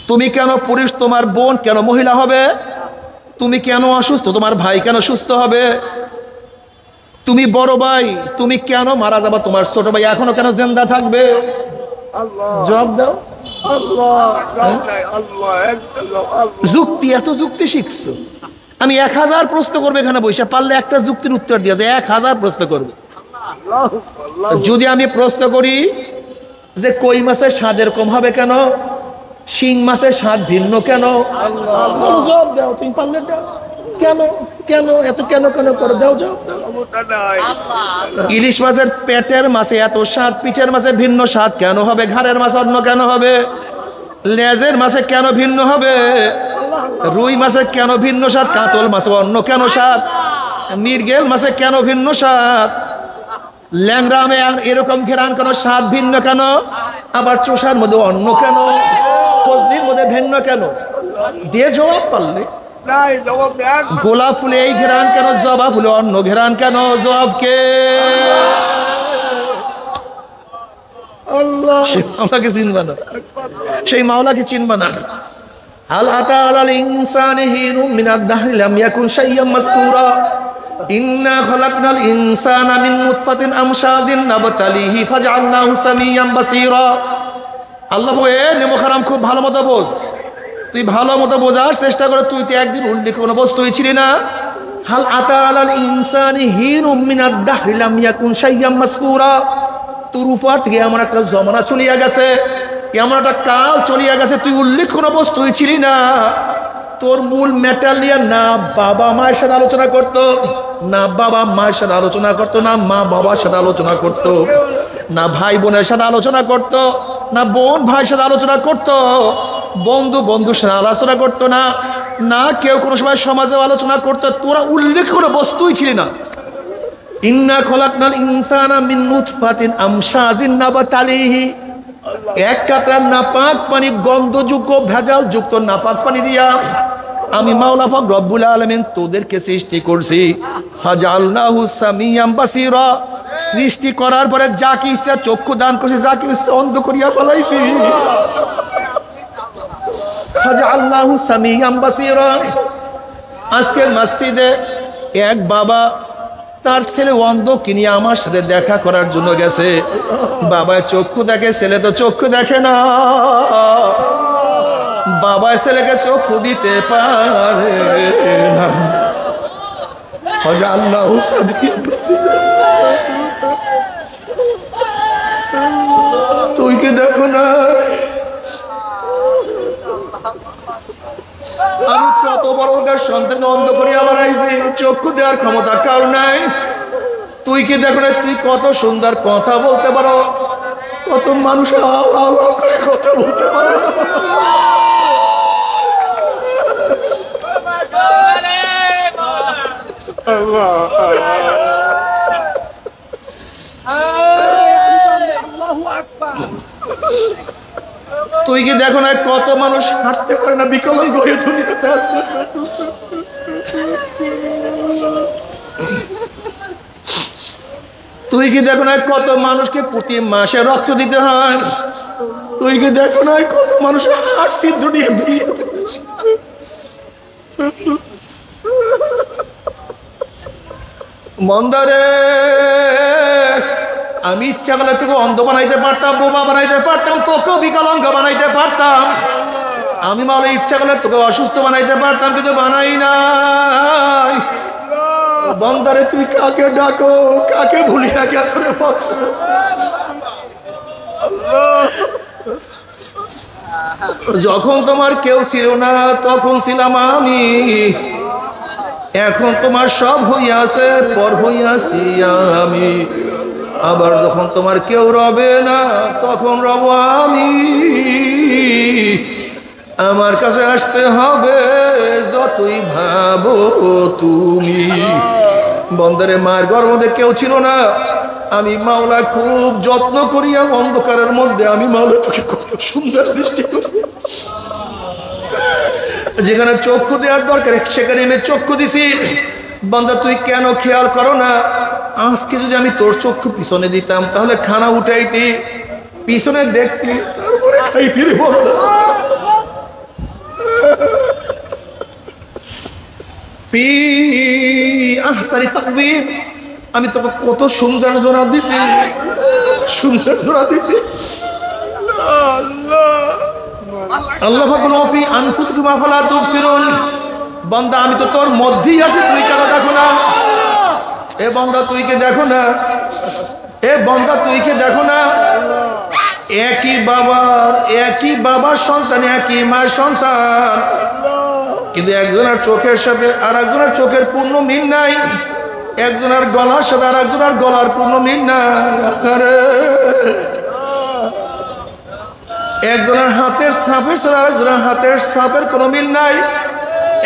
তুমি কেন পুরুষ, তোমার বোন কেন মহিলা হবে? তুমি কেন অসুস্থ, তোমার ভাই কেন সুস্থ হবে? তুমি বড় ভাই, তুমি কেন মারা যাবা, তোমার ছোট ভাই এখনো কেন জিন্দা থাকবে? জবাব দাও। যুক্তি, এত যুক্তি শিখছো। আমি 1000 প্রশ্ন করবে এখানে বসে, পারলে একটা যুক্তির উত্তর দিয়ে যায়, 1000 প্রশ্ন করবে। যদি আমি প্রশ্ন করি যে কই মাছের স্বাদ এরকম হবে কেন, শিং মাছের স্বাদ ভিন্ন কেন, জবাব দাও। তুমি পারলে দাও। কেন কেন এত কেন কেন করে দাও, জবাব দাও। ইলিশ মাছের পেটের মাছে এত স্বাদ, পিঠের মাছে ভিন্ন স্বাদ কেন হবে? ঘাড়ের মাছ অন্য কেন হবে? লেজের মাছে কেন ভিন্ন হবে? রুই মাছে কেন ভিন্ন স্বাদ? কাতল মাছে অন্য কেন স্বাদ? মৃগেল মাছে কেন ভিন্ন স্বাদ? ল্যাংড়া আমে এরকম ঘেরান কেন, স্বাদ ভিন্ন কেন? আবার চোষার মধ্যে অন্য কেন, ফজলির মধ্যে ভিন্ন কেন? দিয়ে জবাব পারলে। গোলাপ ফুলে এই ঘেরান কেন, জবা ফুলে অন্য ঘেরান কেন? জবাব কে? মাওলাকে চিনবা না, সেই মাওলাকে চিনবা না। হাল আতা আলাল ইনসানি হিনুম মিনাদ দাহরি লাম ইয়াকুন শাইয়্যাম মাযকুরা ইন্না খালাকনাল ইনসানা মিন নুতফাতিন আমশাজিন নাবতালিহি ফাজআলনাহু সামিয়্যাম বাসীরা। আল্লাহ এ নেমো হারাম খুব ভালো মতো বোঝ, তুই ভালো মতো বোঝার চেষ্টা করে। তুই তো একদিন উল্লেখ কোনো বস্তুই ছিলি না। হাল আতা আলাল ইনসানি হিনুম মিনাদ দাহরি লাম ইয়াকুন শাইয়্যাম মাযকুরা। তোর উপর থেকে এমন একটা জমানা চলিয়া গেছে, এমন একটা কাল চলিয়া গেছে, তুই উল্লেখ কোনো বস্তুই ছিলি না। তোর মূল মেটাল নিয়ে না বাবা মায়ের সাথে আলোচনা করতো, না বাবা মায়ের সাথে আলোচনা করতো, না মা বাবার সাথে আলোচনা করতো, না ভাই বোনের সাথে আলোচনা করতো, না বোন ভাইয়ের সাথে আলোচনা করতো, বন্ধু বন্ধুর সাথে আলোচনা করতো না, না কেউ কোনো সময় সমাজেও আলোচনা করতো। তোরা উল্লেখ কোনো বস্তুই ছিলি না। ইন্না খলাকনাল ইনসানা মিন নুতফাতিন আমশাজিন নাবতালিহি। এক কাতরা নাপাক পানি, গন্ধযুক্ত ভেজাল যুক্ত নাপাক পানি দিয়া আমি মাওলা পাক রব্বুল আলামিন তোদেরকে সৃষ্টি করছি। ফাজআলনাহু সামিয়্যাম বাসীরা, সৃষ্টি করার পরে যাকে ইচ্ছা চক্ষু দান করছে, যাকে ইচ্ছা অন্ধ করিয়া ফেলাইছি। ফাজআলনাহু সামিআন বাসীরা। আজকে মসজিদে এক বাবা তার ছেলে অন্ধ কিনে আমার সাথে দেখা করার জন্য গেছে। বাবা চক্ষু দেখে, ছেলে তো চক্ষু দেখে না। বাবা ছেলেকে চক্ষু দিতে পারে না। ফাজআলনাহু সামিআন বাসীরা। তুই কি দেখো না আমি কত বড় সন্তানকে অন্ধ করিয়া বানাইছি, চক্ষু দেওয়ার ক্ষমতা কার নাই? তুই কি দেখো না তুই কত সুন্দর কথা বলতে পারো, কত মানুষ করে কথা বলতে পারো। তুই কি দেখো না কত মানুষ হাঁটতে পারে না, বিকলাঙ্গ হয়ে দুনিয়াতে আসছে। তুই কি দেখো না কত মানুষকে প্রতি মাসে রক্ত দিতে হয়। তুই কি দেখো না কত মানুষ হার্ট ছিদ্র নিয়ে দুনিয়াতে আসছে। মন্দারে আমি ইচ্ছা করলে তোকে অন্ধ বানাইতে পারতাম, বোমা বানাইতে পারতাম, তোকেও বিকলাঙ্গ বানাইতে পারতাম। আমি মাওলা ইচ্ছা করলে তোকে অসুস্থ বানাইতে পারতাম, কিন্তু বানাই নাই। বন্দারে তুই কাকে ডাকো, কাকে ভুলিয়া গেছো রে? যখন তোমার কেউ ছিল না তখন ছিলাম আমি। এখন তোমার সব হইয়াছে, পর হইয়াছি আমি। আবার যখন তোমার কেউ রবে না তখন রব আমি। আমার কাছে আসতে হবে যতই ভাবো তুমি। বন্দরে মায়ের ঘর মধ্যে কেউ ছিল না, আমি মাওলা খুব যত্ন করিয়া অন্ধকারের মধ্যে আমি মাওলা তোকে কত সুন্দর সৃষ্টি করছি। যেখানে চক্ষু দেওয়ার দরকার সেখানে আমি চক্ষু দিছি। বান্দা তুই কেন খেয়াল করো না? আজকে যদি আমি তোর চক্ষু পিছনে দিতাম তাহলে খানা উঠাইতি, পিছনে দেখতি, তারপরে খাইতি রে বন্ধা। আমি তোকে কত সুন্দর জোড়া দিছি, কত সুন্দর জোড়া দিছি। আল্লাহ বলেন ফি আনফুসিকুম আফালা তুবসিরুন। বান্দা আমি তো তোর মধ্যেই আছি, তুই কেন দেখো না? এ বান্দা তুই কে দেখো না? এ বান্দা তুই কে দেখো না? একই বাবার সন্তান, একই মায়ের সন্তান, কিন্তু একজনের চোখের সাথে আর একজনের চোখের পূর্ণ মিল নাই। একজনের গলার সাথে আর একজনের গলার পূর্ণ মিল নাই। একজনের হাতের ছাপের সাথে আর একজনের হাতের ছাপের কোনো মিল নাই।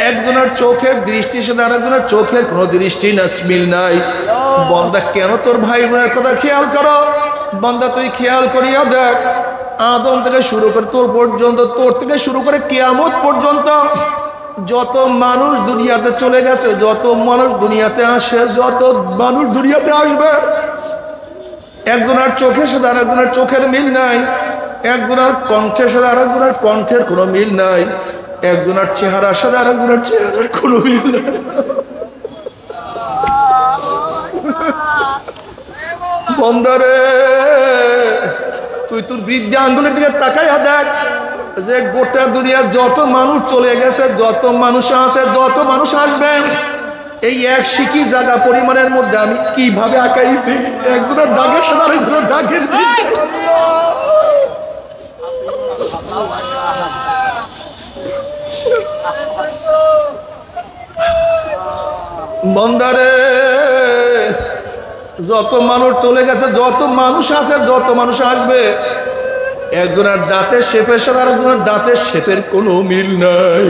একজনের চোখের দৃষ্টির সাথে আর একজনের চোখের কোনো দৃষ্টি না মিল নাই। বন্দা কেন তোর ভাই বোনের কথা খেয়াল করো? বন্দা তুই খেয়াল করিয়া দেখ, আদম থেকে শুরু করে তোর পর্যন্ত, তোর থেকে শুরু করে কিয়ামত পর্যন্ত যত মানুষ দুনিয়াতে চলে গেছে, যত মানুষ দুনিয়াতে আসে, যত মানুষ দুনিয়াতে আসবে, একজনের চোখের সাথে আর একজনের চোখের মিল নাই। একজনের কণ্ঠের সাথে আর একজনের কণ্ঠের কোনো মিল নাই। একজনের চেহারার সাথে আর একজনের চেহারার কোনো মিল নাই। বন্দরে তুই তোর বৃদ্ধা আঙ্গুলের দিকে তাকাইয়া দেখ, যে গোটা দুনিয়ার যত মানুষ চলে গেছে, যত মানুষ আছে, যত মানুষ আসবে, এই এক শিকি জায়গা পরিমাণের মধ্যে আমি কিভাবে আঁকাইছি। একজনের দাগের সাথে আরেকজনের দাগের মিল নাই। বন্দারে যত মানুষ চলে গেছে, যত মানুষ আছে, যত মানুষ আসবে, একজনের দাঁতের শেপের সাথে আর একজনের দাঁতের শেপের কোনো মিল নাই।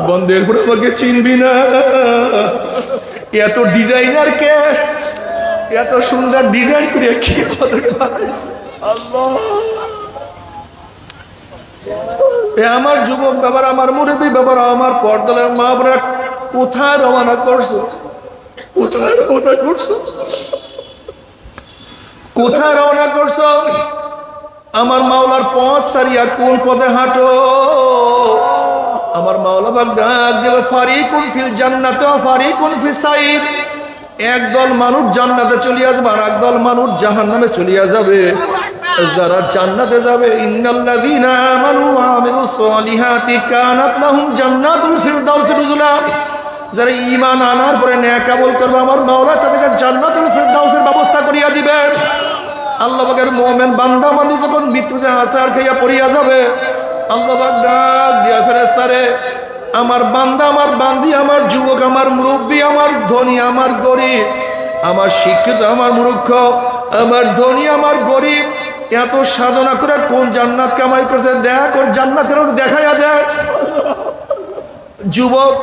বন্ধের পরে আমাকে চিনবি না। এত ডিজাইনার কে? এত সুন্দর ডিজাইন করে কি আমাদেরকে বানাইছে আল্লাহ। আমার যুবক বাবার, আমার মুরব্বী বাবার, আমার পর্দার মা বোনেরা কোথায় রওনা করছো? কোথায় রওনা করছো? কোথায় রওনা করছো? আমার মাওলার পথ সারিয়া কোন পথে হাঁটো? আমার মাওলা পাক ডাক দেবে, ফারিকুন ফিল জান্নাতি ওয়া ফারিকুন ফিস সাইর। একদল মানুষ জান্নাতে চলিয়া যাবে আর একদল মানুষ জাহান্নামে চলিয়া যাবে। যারা জান্নাতে যাবে, ইন্নাল্লাযীনা আমানু ওয়া আমিলুস সলিহাতি কানাত লাহুম জান্নাতুল ফিরদাউস নুজুলা। যারা ঈমান আনার পরে নেক আমল করবে, আমার মাওলা তাদেরকে জান্নাতুল ফিরদাউসের ব্যবস্থা করিয়া দিবেন। আল্লাহ পাকের মুমিন বান্দা বান্দি যখন মৃত্যুতে আছাড় খাইয়া পড়িয়া যাবে, আল্লাহ পাক ডাক দিয়া ফেরেশতারে, আমার বান্দা, আমার বান্দি, আমার যুবক, আমার মুরব্বী, আমার ধনী, আমার গরিব, আমার শিক্ষিত, আমার মূর্খ, আমার ধনী, আমার গরিব, এত সাধনা করে কোন জান্নাত কামাই করছে দেখ, ওর জান্নাতের দেখাইয়া দেখ। যুবক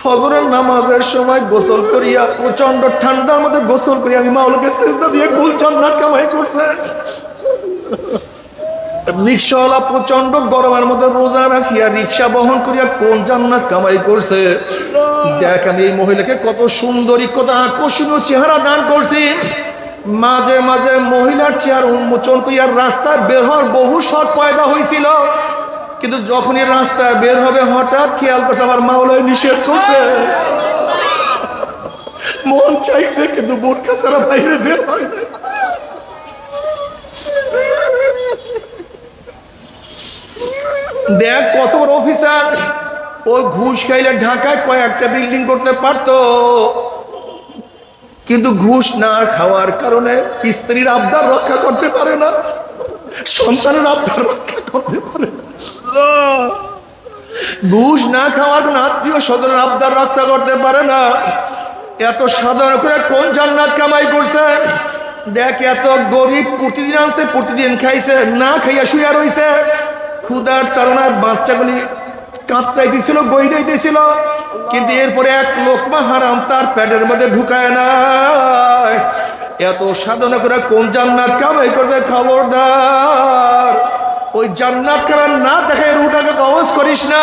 ফজরের নামাজের সময় গোসল করিয়া প্রচন্ড ঠান্ডার মধ্যে গোসল করিয়া আমি মাওলাকে সিজদা দিয়ে কুল জান্নাত কামাই করছে। রিক্সাওয়ালা প্রচন্ড গরমের মধ্যে রোজা রাখিয়া রিক্সা বহন করিয়া কোন জান্নাত কামাই করছে দেখ। আমি এই মহিলাকে কত সুন্দরী, কত আকর্ষণীয় চেহারা দান করছি। মাঝে মাঝে মহিলার চেহারা উন্মোচন করিয়া রাস্তায় বের হওয়ার বহু শখ পয়দা হয়েছিল, কিন্তু যখনই রাস্তায় বের হবে হঠাৎ খেয়াল করছে আমার মাওলাই নিষেধ করছে। মন চাইছে কিন্তু বোরকা ছাড়া বাইরে বের হয় না। দেখ কত বড় অফিসার, ওই ঘুষ খাইলে ঢাকায় কয়েকটা বিল্ডিং করতে পারতো, কিন্তু ঘুষ না খাওয়ার কারণে স্ত্রীর আবদার রক্ষা করতে পারে না, সন্তানের আবদার রক্ষা করতে পারে না। ঘুষ না খাওয়ার কোন আত্মীয় স্বজনের আবদার রক্ষা করতে পারে না। এত সাধারণ করে কোন জান্নাত কামাই করছে দেখ। এত গরিব প্রতিদিন আনছে, প্রতিদিন খাইছে, না খাইয়া শুয়া রইছে। ক্ষুধার তাড়নায় বাচ্চাগুলি কাতরাই দিছিল, গইরাই দিছিল, কিন্তু এরপরে এক লোকমা হারাম তার পেটের মধ্যে ঢুকায় না। এত সাধনা করে কোন জান্নাত কামাই করছে খবরদার ওই জান্নাত খানা না দেখায় রুটাকে কবজ করিস না।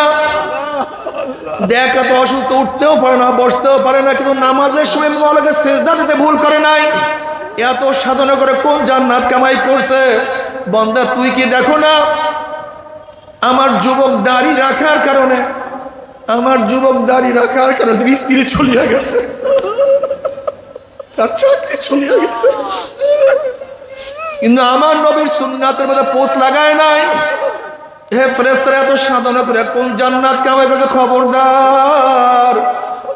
দেখ এত অসুস্থ, উঠতেও পারে না, বসতেও পারে না, কিন্তু নামাজের সময় মাওলাকে সিজদা দিতে ভুল করে নাই। এত সাধনা করে কোন জান্নাত কামাই করছে। বান্দা তুই কি দেখো না, আমার যুবক দাড়ি রাখার কারণে, আমার যুবক দাড়ি রাখার কারণে স্ত্রী চলিয়া গেছে, তার চাকরি চলিয়া গেছে, কিন্তু আমার নবীর সুন্নাতের মধ্যে পোস্ট লাগায় নাই। হে ফেরেশতারা, এত সাধনা করে কোন জান্নাত কামাই করছে খবরদার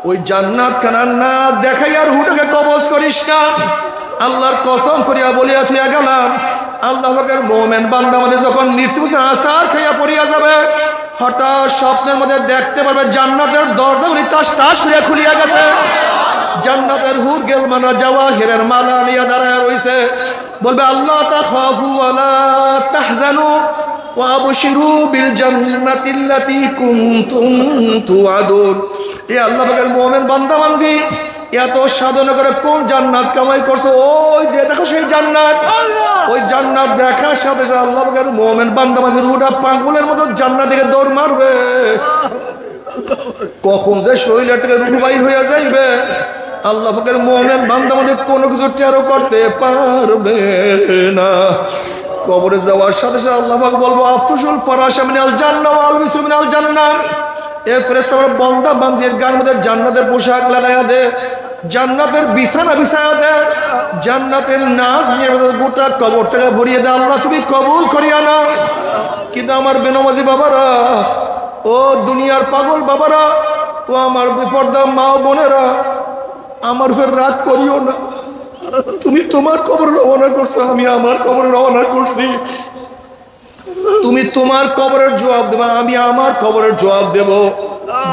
ওই জান্নাত খানা না দেখাই আর হুটাকে কবজ করিস না। আল্লাহর কসম করিয়া বলিয়া থইয়া গেলাম, আল্লাহ পাকের মুমিন বান্দা আমাদের যখন মৃত্যু আসার খাইয়া পড়িয়া যাবে, হঠাৎ স্বপ্নের মধ্যে দেখতে পারবে জান্নাতের দরজাগুলি টাস টাস করিয়া খুলিয়া গেছে। জান্নাতের হুর গেলমানা জাওয়াহিরের মালা নিয়ে দাঁড়ায় রইছে, বলবে আল্লাহ তাখাফু ওয়ালা তাহজানু ওয়া আবশিরু বিল জান্নাতিল্লাতী কুনতুম তুআদুন। এ আল্লাহ পাকের মুমিন বান্দা বান্দি এত সাধনা করে কোন জান্নাত কামাই করছো, ওই যে দেখো সেই জান্নাত। ওই জান্নাত দেখার সাথে সাথে আল্লাহ পাকের মুমিন বান্দা বান্দির রুহটা পাগলের মতো জান্নাত দিকে দৌড় মারবে। কখন যে শরীরের থেকে রুহ বাইর হইয়া যাইবে আল্লাহ পাকের মুমিন বান্দা বান্দি কোনো কিছু টেরও করতে পারবে না। কবরে যাওয়ার সাথে সাথে আল্লাহ পাক বলবো আফসুল ফারাশা মিনাল জান্নাহ ওয়া আলবিসু মিনাল জান্নাহ। এ ফেরেশতা বান্দা বান্দির গায়ের মধ্যে জান্নাতের পোশাক লাগাইয়া দে, জান্নাতের বিছানা বিছায়া দে, জান্নাতের নাজ নিয়ে গোটা কবরটাকে ভরিয়ে দে। আল্লাহ তুমি কবুল করিয়া না। কিন্তু আমার বেনামাজি বাবারা, ও দুনিয়ার পাগল বাবারা, ও আমার বিপর্দা মা বোনেরা, আমার উপর রাগ করিও না। তুমি তোমার কবর রওনা করছো, আমি আমার কবর রওনা করছি। তুমি তোমার কবরের জবাব দেবা, আমি আমার কবরের জবাব দেব।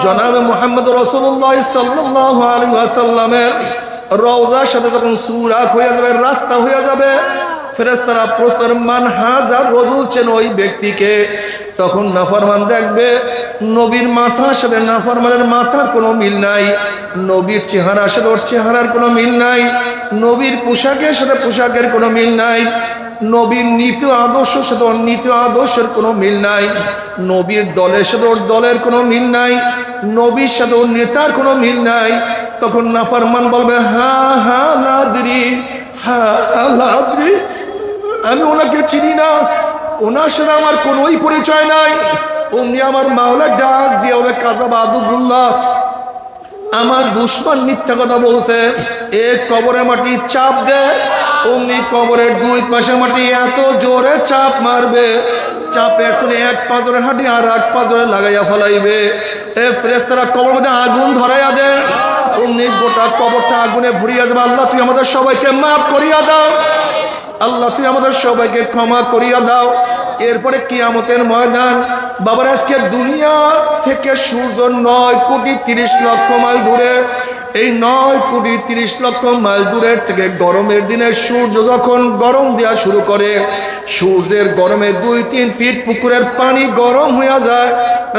জনাবে মুহাম্মদ রাসূলুল্লাহ সাল্লাল্লাহু আলাইহি ওয়াসাল্লামের রওজার সাথে যখন সুরাক হয়ে যাবে, রাস্তা হয়ে যাবে, ফেরেশতারা প্রশ্ন মান হাজার রজুল, চেন ওই ব্যক্তিকে। তখন নাফরমান দেখবে নবীর মাথার সাথে নাফরমানের মাথার কোনো মিল নাই, নবীর চেহারার সাথে ওর চেহারার কোনো মিল নাই, নবীর পোশাকের সাথে পোশাকের কোনো মিল নাই, নবীর নীতি আদর্শের সাথে ওর নীতি আদর্শের কোনো মিল নাই, নবীর দলের সাথে ওর দলের কোনো মিল নাই, নবীর সাথে ওর নেতার কোনো মিল নাই। তখন নাফরমান বলবে হা হা নাদরি আল্লাহ আমি ওনাকে চিনি না, ওনার সাথে আমার কোনোই পরিচয় নাই। অমনি আমার মাওলা ডাক দিয়ে হবে কাযাব আদুবুল্লাহ, আমার দুশমন মিথ্যা কথা বলছে, এক কবরে মাটি চাপ দে। অমনি কবরের দুই পাশে মাটি এত জোরে চাপ মারবে, চাপের শুনে এক পাঁজরের হাঁটি আর এক পাঁজরে লাগাইয়া ফেলাইবে। এ ফেরেশতারা কবরের মধ্যে আগুন ধরাইয়া দে। অমনি গোটা কবরটা আগুনে ভরিয়া যাবে। আল্লাহ তুই আমাদের সবাইকে মাফ করিয়া দাও, আল্লাহ তুই আমাদের সবাইকে ক্ষমা করিয়া দাও। এরপরে কিয়ামতের ময়দান। বাবার আজকে দুনিয়া থেকে সূর্য 9,30,00,000 মাইল দূরে। এই 9,30,00,000 মাইল দূরের থেকে গরমের দিনে সূর্য যখন গরম দেওয়া শুরু করে, সূর্যের গরমে 2-3 ফিট পুকুরের পানি গরম হইয়া যায়,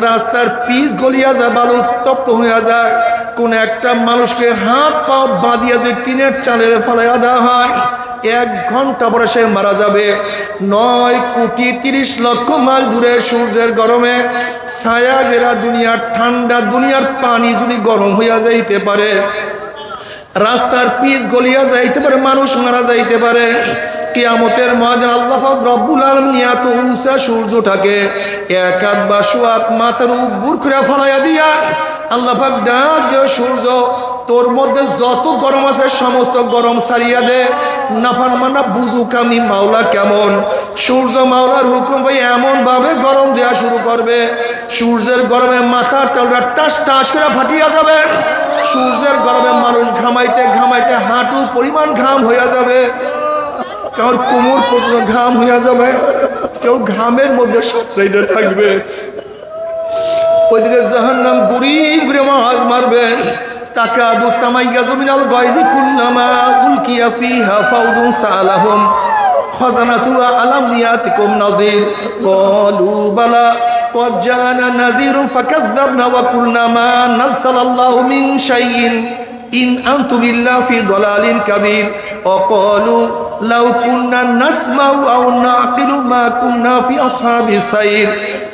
রাস্তার পিচ গলিয়া যায়, বালু উত্তপ্ত হইয়া যায়। কোন একটা মানুষকে হাত পা বাঁধিয়া দিয়ে টিনের চালের ফেলাইয়া দেওয়া হয়, 1 ঘন্টা পরে সে মারা যাবে। 9,30,00,000 মাইল দূরে সূর্যের গরমে ছায়া ঘেরা দুনিয়ার ঠান্ডা দুনিয়ার পানি যদি গরম হইয়া যাইতে পারে, রাস্তার পিচ গলিয়া যাইতে পারে, মানুষ মারা যাইতে পারে, কিয়ামতের ময়দানে আল্লাহ পাক রব্বুল আলামিন এত উঁচা সূর্যটাকে 1 হাত বা 100 হাত মাথার উপর করে ফলাইয়া দিয়া আল্লাহ পাক ডাক দিয়ে, সূর্য তোর মধ্যে যত গরম আছে সমস্ত গরম ছাড়িয়া দে। নাফরমানা বুঝুক আমি মাওলা কেমন। সূর্য মাওলার হুকুম ভাই এমন ভাবে গরম দেওয়া শুরু করবে, সূর্যের গরমে মাথা টালটা টাস টাস করে ফাটিয়া যাবে। সূর্যের গরমে মানুষ ঘামাইতে ঘামাইতে হাঁটু পরিমাণ ঘাম হইয়া যাবে, কারোর কোমর পর্যন্ত ঘাম হইয়া যাবে, কেউ ঘামের মধ্যে সাঁতরাইতে থাকবে। ওইদিকে জাহান্নাম ঘুরি ঘুরে মাছ মারবেন। তাকাদু তামাইয়াজু মিনাল গায়জি কুল্লামা উলকিয়া ফিহা ফাউজুন সালাহুম খাজানাতুহা আলাম ইয়াতিকুম নাযীর ক্বালু বালা ক্বাদ জাআনা নাযীরুন ফাকাযযাবনা ওয়া কুলনা মা নাযালাল্লাহু মিন শাইইন ইন আনতুম ইল্লা ফি দালালিন কাবীর ওয়া ক্বালু লাউ কুন্না নাসমাউ আও নাকিলু মা কুন্না ফি আসহাবিস সাইর।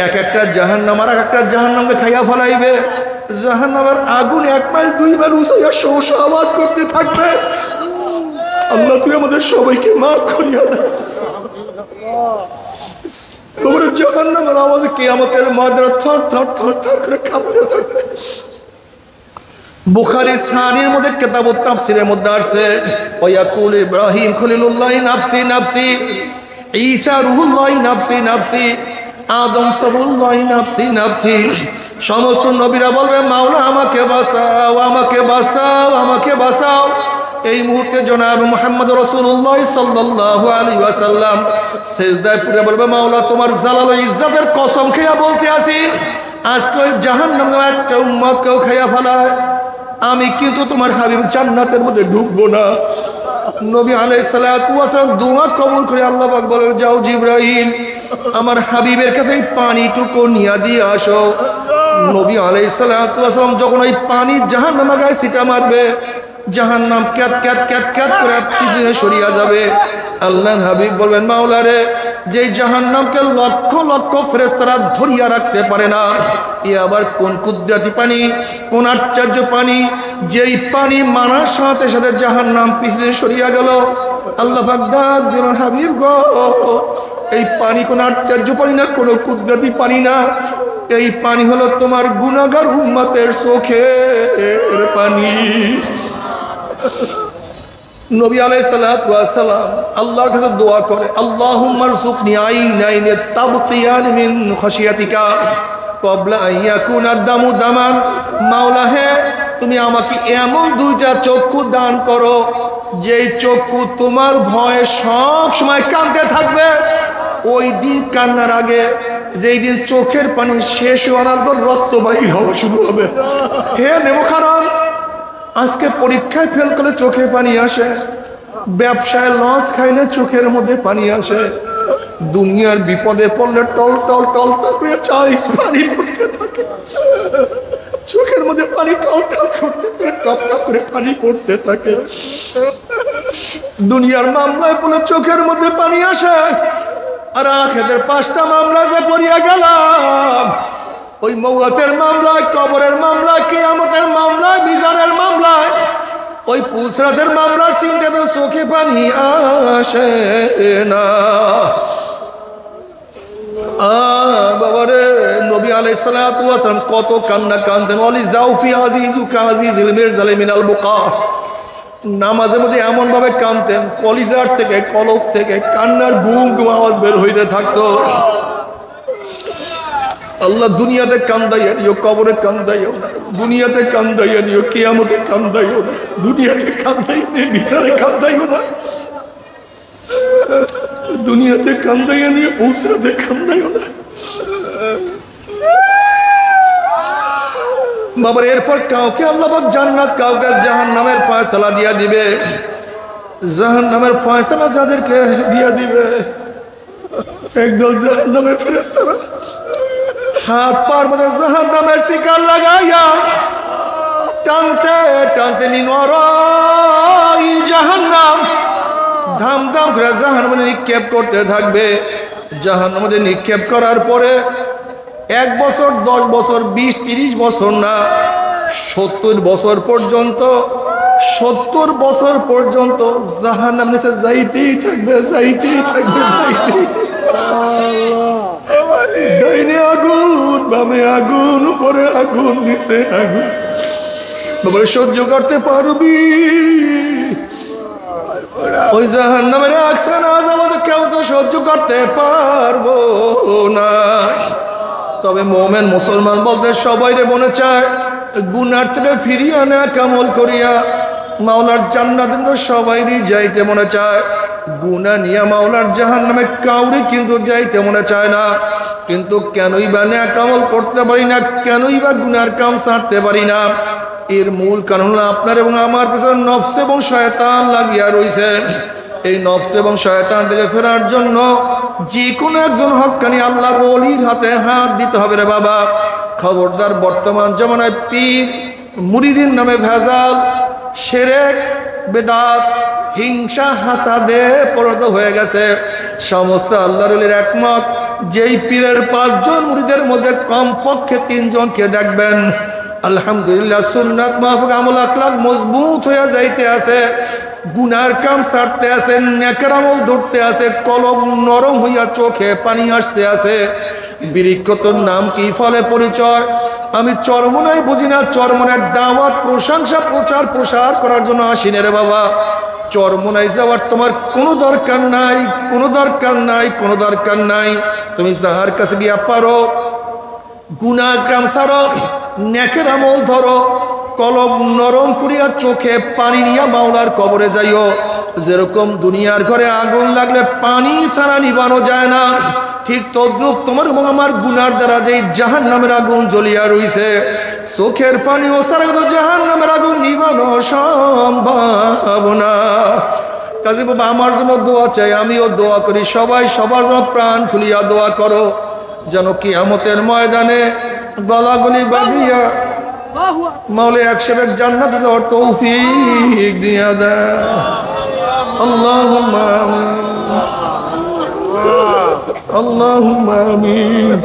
এক একটা জাহান্নাম আর এক একটা জাহান্নামকে খাইয়া ফেলাইবে। জাহান্নামের আগুন 1 মাইল 2 মাইল উঁচা শোষ আওয়াজ করতে থাকবে। আল্লাহ তুই আমাদের সবাইকে মাফ করিয়া দে। কবরের জাহান্নামের আওয়াজে কিয়ামতের ময়দানে থর থর থর থর করে কাঁপতে থাকবে। বুখারী সাহিহের মধ্যে কিতাবুত তাফসীরের মধ্যে আসছে, ওয়ায়াকুল ইব্রাহিম খলিলুল্লাহ নাফসি নাফসি, ঈসা রূহুল্লাহ নাফসি নাফসি, আদম সবুল্লাহ নাফসি নাফসি। সমস্ত নবীরা বলবে মাওলা আমাকে বাঁচাও, আমাকে বাঁচাও, আমাকে বাঁচাও। এই মুহূর্তে জনাব মুহাম্মদ রাসূলুল্লাহ সাল্লাল্লাহু আলাইহি ওয়াসাল্লাম সিজদায় পড়ে বলবে মাওলা তোমার জালাল ও ইজ্জতের কসম খেয়া বলতে আছি, আজকে ওই জাহান্নাম নামের একটা উম্মতকেও খাইয়া ফেলায়, আমি কিন্তু তোমার হাবিব জান্নাতের মধ্যে ঢুকবো না। নবী আলাইহিস সালাতু ওয়াস সালাম দোয়া কবুল করে আল্লাহ পাক বলে যাও জিবরাইল আমার হাবিবের কাছে এই পানিটুকু নিয়ে দিয়ে আসো। নবী আলাইহিস সালাতু ওয়াস সালাম যখন ওই পানি জাহান্নামের গায়ে ছিটা মারবে, জাহান্নাম ক্যাত ক্যাত ক্যাত ক্যাত করে পিছনে সরিয়া যাবে। আল্লাহর হাবিব বলবেন মাওলা রে, যেই জাহান্নামকে লক্ষ লক্ষ ফেরেশতারা ধরিয়া রাখতে পারে না, এ আবার কোন কুদরতি পানি, কোন আশ্চর্য পানি, যেই পানি মারার সাথে সাথে জাহান্নাম পিছনে সরিয়া গেল। আল্লাহ পাক ডাক দিলেন হাবিব গো, এই পানি কোন আশ্চর্য পানি না, কোন কুদরতি পানি না, এই পানি হলো তোমার গুনাহগার উম্মতের চোখের পানি। নবী আলাইহিস সালাতু ওয়াস সালাম আল্লাহর কাছে দোয়া করে, আল্লাহুম্মা রযুকনি আইনাইন তাবকিয়ান মিন খাশিয়াতিকা ক্বাবলা আন ইয়াকুনা দামু দামান। মাওলা হে, তুমি আমাকে এমন 2টা চক্ষু দান করো যেই চক্ষু তোমার ভয়ে সব সময় কাঁদতে থাকবে। ওই দিন কান্নার আগে, যেই দিন চোখের পানি শেষ হওয়ার পর রক্ত বাহির হওয়া শুরু হবে। হে নেমখারাম, আজকে পরীক্ষায় ফেল করলে চোখে পানি আসে, ব্যবসায় লস খাইলে চোখের মধ্যে পানি আসে, দুনিয়ার বিপদে পড়লে টল টল টল করে চাই পানি পড়তে থাকে, চোখের মধ্যে পানি টল টল করতে থাকে, টপ টপ করে পানি পড়তে থাকে। দুনিয়ার মামলায় পড়লে চোখের মধ্যে পানি আসে, আর আখিরাতের 5টা মামলা যে পড়িয়া গেলাম, ওই মওয়াতের মামলায়, কবরের মামলায়, কিয়ামতের মামলায়, মিজানের মামলায়, ওই ওই পুলসরাতের মামলার চিন্তা তো চোখে পানি আসে না। বাবারে নবী আলাইহিস সালাতু ওয়াস সালাম কত কান্না কাঁদতেন। ওয়ালি জাউফি আজিজুকা আজিজিল মিরজাল মিনাল বুকা। নামাজের মধ্যে এমন ভাবে কাঁদতেন, কলিজার থেকে কলব থেকে কান্নার গুম গুম আওয়াজ বের হইতে থাকতো। আল্লাহ দুনিয়াতে কান্দাইয়া নিও, কবরে কান্দাইও না, দুনিয়াতে কান্দাইয়া নিও, কিয়ামতে কান্দাইও না, দুনিয়াতে কান্দাইয়া নিও, বিচারে কান্দাইও না, দুনিয়াতে কান্দাইয়া নিও, পুলসরাতে কান্দাইও না। বাবার এরপর কাউকে আল্লাহ পাক জান্নাত, কাউকে জাহান্নামের ফয়সালা দিয়া দিবে। জাহান্নামের ফয়সালা যাদেরকে দিয়া দিবে, একদল জাহান্নামের ফেরেশতারা হাত পার মধ্যে জাহান্নামের শিকার লাগাইয়া টানতে টানতে নিনরাই জাহান্নাম ধাম ধাম করে জাহান্নামে নিক্ষেপ করতে থাকবে। জাহান্নামে নিক্ষেপ করার পরে 1 বছর, 10 বছর, 20-30 বছর না, 70 বছর পর্যন্ত, 70 বছর পর্যন্ত জাহান্নাম নিচে যাইতেই থাকবে, যাইতেই থাকবে, যাইতেই। ডাইনে আগুন, বামে আগুন, উপরে আগুন, নিচে আগুন। বাবা সহ্য করতে পারবি? ওই জাহান্নামের আকসান আযাব কেউ তো সহ্য করতে পারবো না। তবে মুমিন মুসলমান বলতে সবাই রে মনে চায় গুনার থেকে ফিরিয়ে আনা কামল করিয়া মাওলার জান্নাত কিন্তু সবাইরই যাইতে মনে চায়। গুনাহ নিয়ে মাওলার জাহান্নামে কাউরে কিন্তু যাইতে মনে চায় না। কিন্তু কেনই বা নেক আমল করতে পারি না, কেনই বা গুনার কাম ছাড়তে পারি না? এর মূল কারণ হলো আপনার এবং আমার পিছনে নফস এবং শয়তান লাগিয়া রয়েছে। এই নফস এবং শয়তান থেকে ফেরার জন্য যে কোনো একজন হক্কানি আল্লাহর ওলির হাতে হাত দিতে হবে রে বাবা। খবরদার, বর্তমান জামানায় পীর মুরিদের নামে ভেজাল, শিরক, বেদাত, হিংসা, হাসাদে পরিণত হয়ে গেছে। সমস্ত আল্লাহর ওলির একমত, যেই পীরের 5 জন মুরিদের মধ্যে কমপক্ষে 3 জনকে দেখবেন আলহামদুলিল্লাহ সুন্নাত মাহফুক আমল আখলাক মজবুত হয়ে যাইতে আছে, গুনার কাম ছাড়তে আছে, নেকের আমল ধরতে আছে, কলব নরম হইয়া চোখে পানি আসতে আছে। বৃক্ষতর নাম কি, ফলে পরিচয়? আমি চরমনাই বুঝি না, চরমনের দাওয়াত প্রশংসা প্রচার প্রসার করার জন্য আসিনে রে বাবা। চরমনাই যাওয়ার তোমার কোনো দরকার নাই, কোনো দরকার নাই, কোনো দরকার নাই। তুমি যাহার কাছে গিয়া পারো গুনাহ কাম ছাড়ো, নেকের আমল ধরো, কলব নরম করিয়া চোখে পানি নিয়া মাওলার কবরে যাইও। যেরকম দুনিয়ার ঘরে আগুন লাগলে পানি ছাড়া নিবানো যায় না, ঠিক তদ্রুপ তোমার এবং আমার গুনার দ্বারা যেই জাহান্নামের আগুন জ্বলিয়া রইছে, চোখের পানি ও ছাড়া তো জাহান্নামের আগুন নিবানো সম্ভব না। কাজে বাবা আমার জন্য দোয়া চাই, আমিও দোয়া করি, সবাই সবার জন্য প্রাণ খুলিয়া দোয়া করো, যেন কিয়ামতের ময়দানে গলাগলি বাঁধিয়া মাওলা একসাথে জান্নাতে যাওয়ার তৌফিক দিয়া দেয়। আল্লাহুম্মা আমিন, আল্লাহুম্মা আমিন।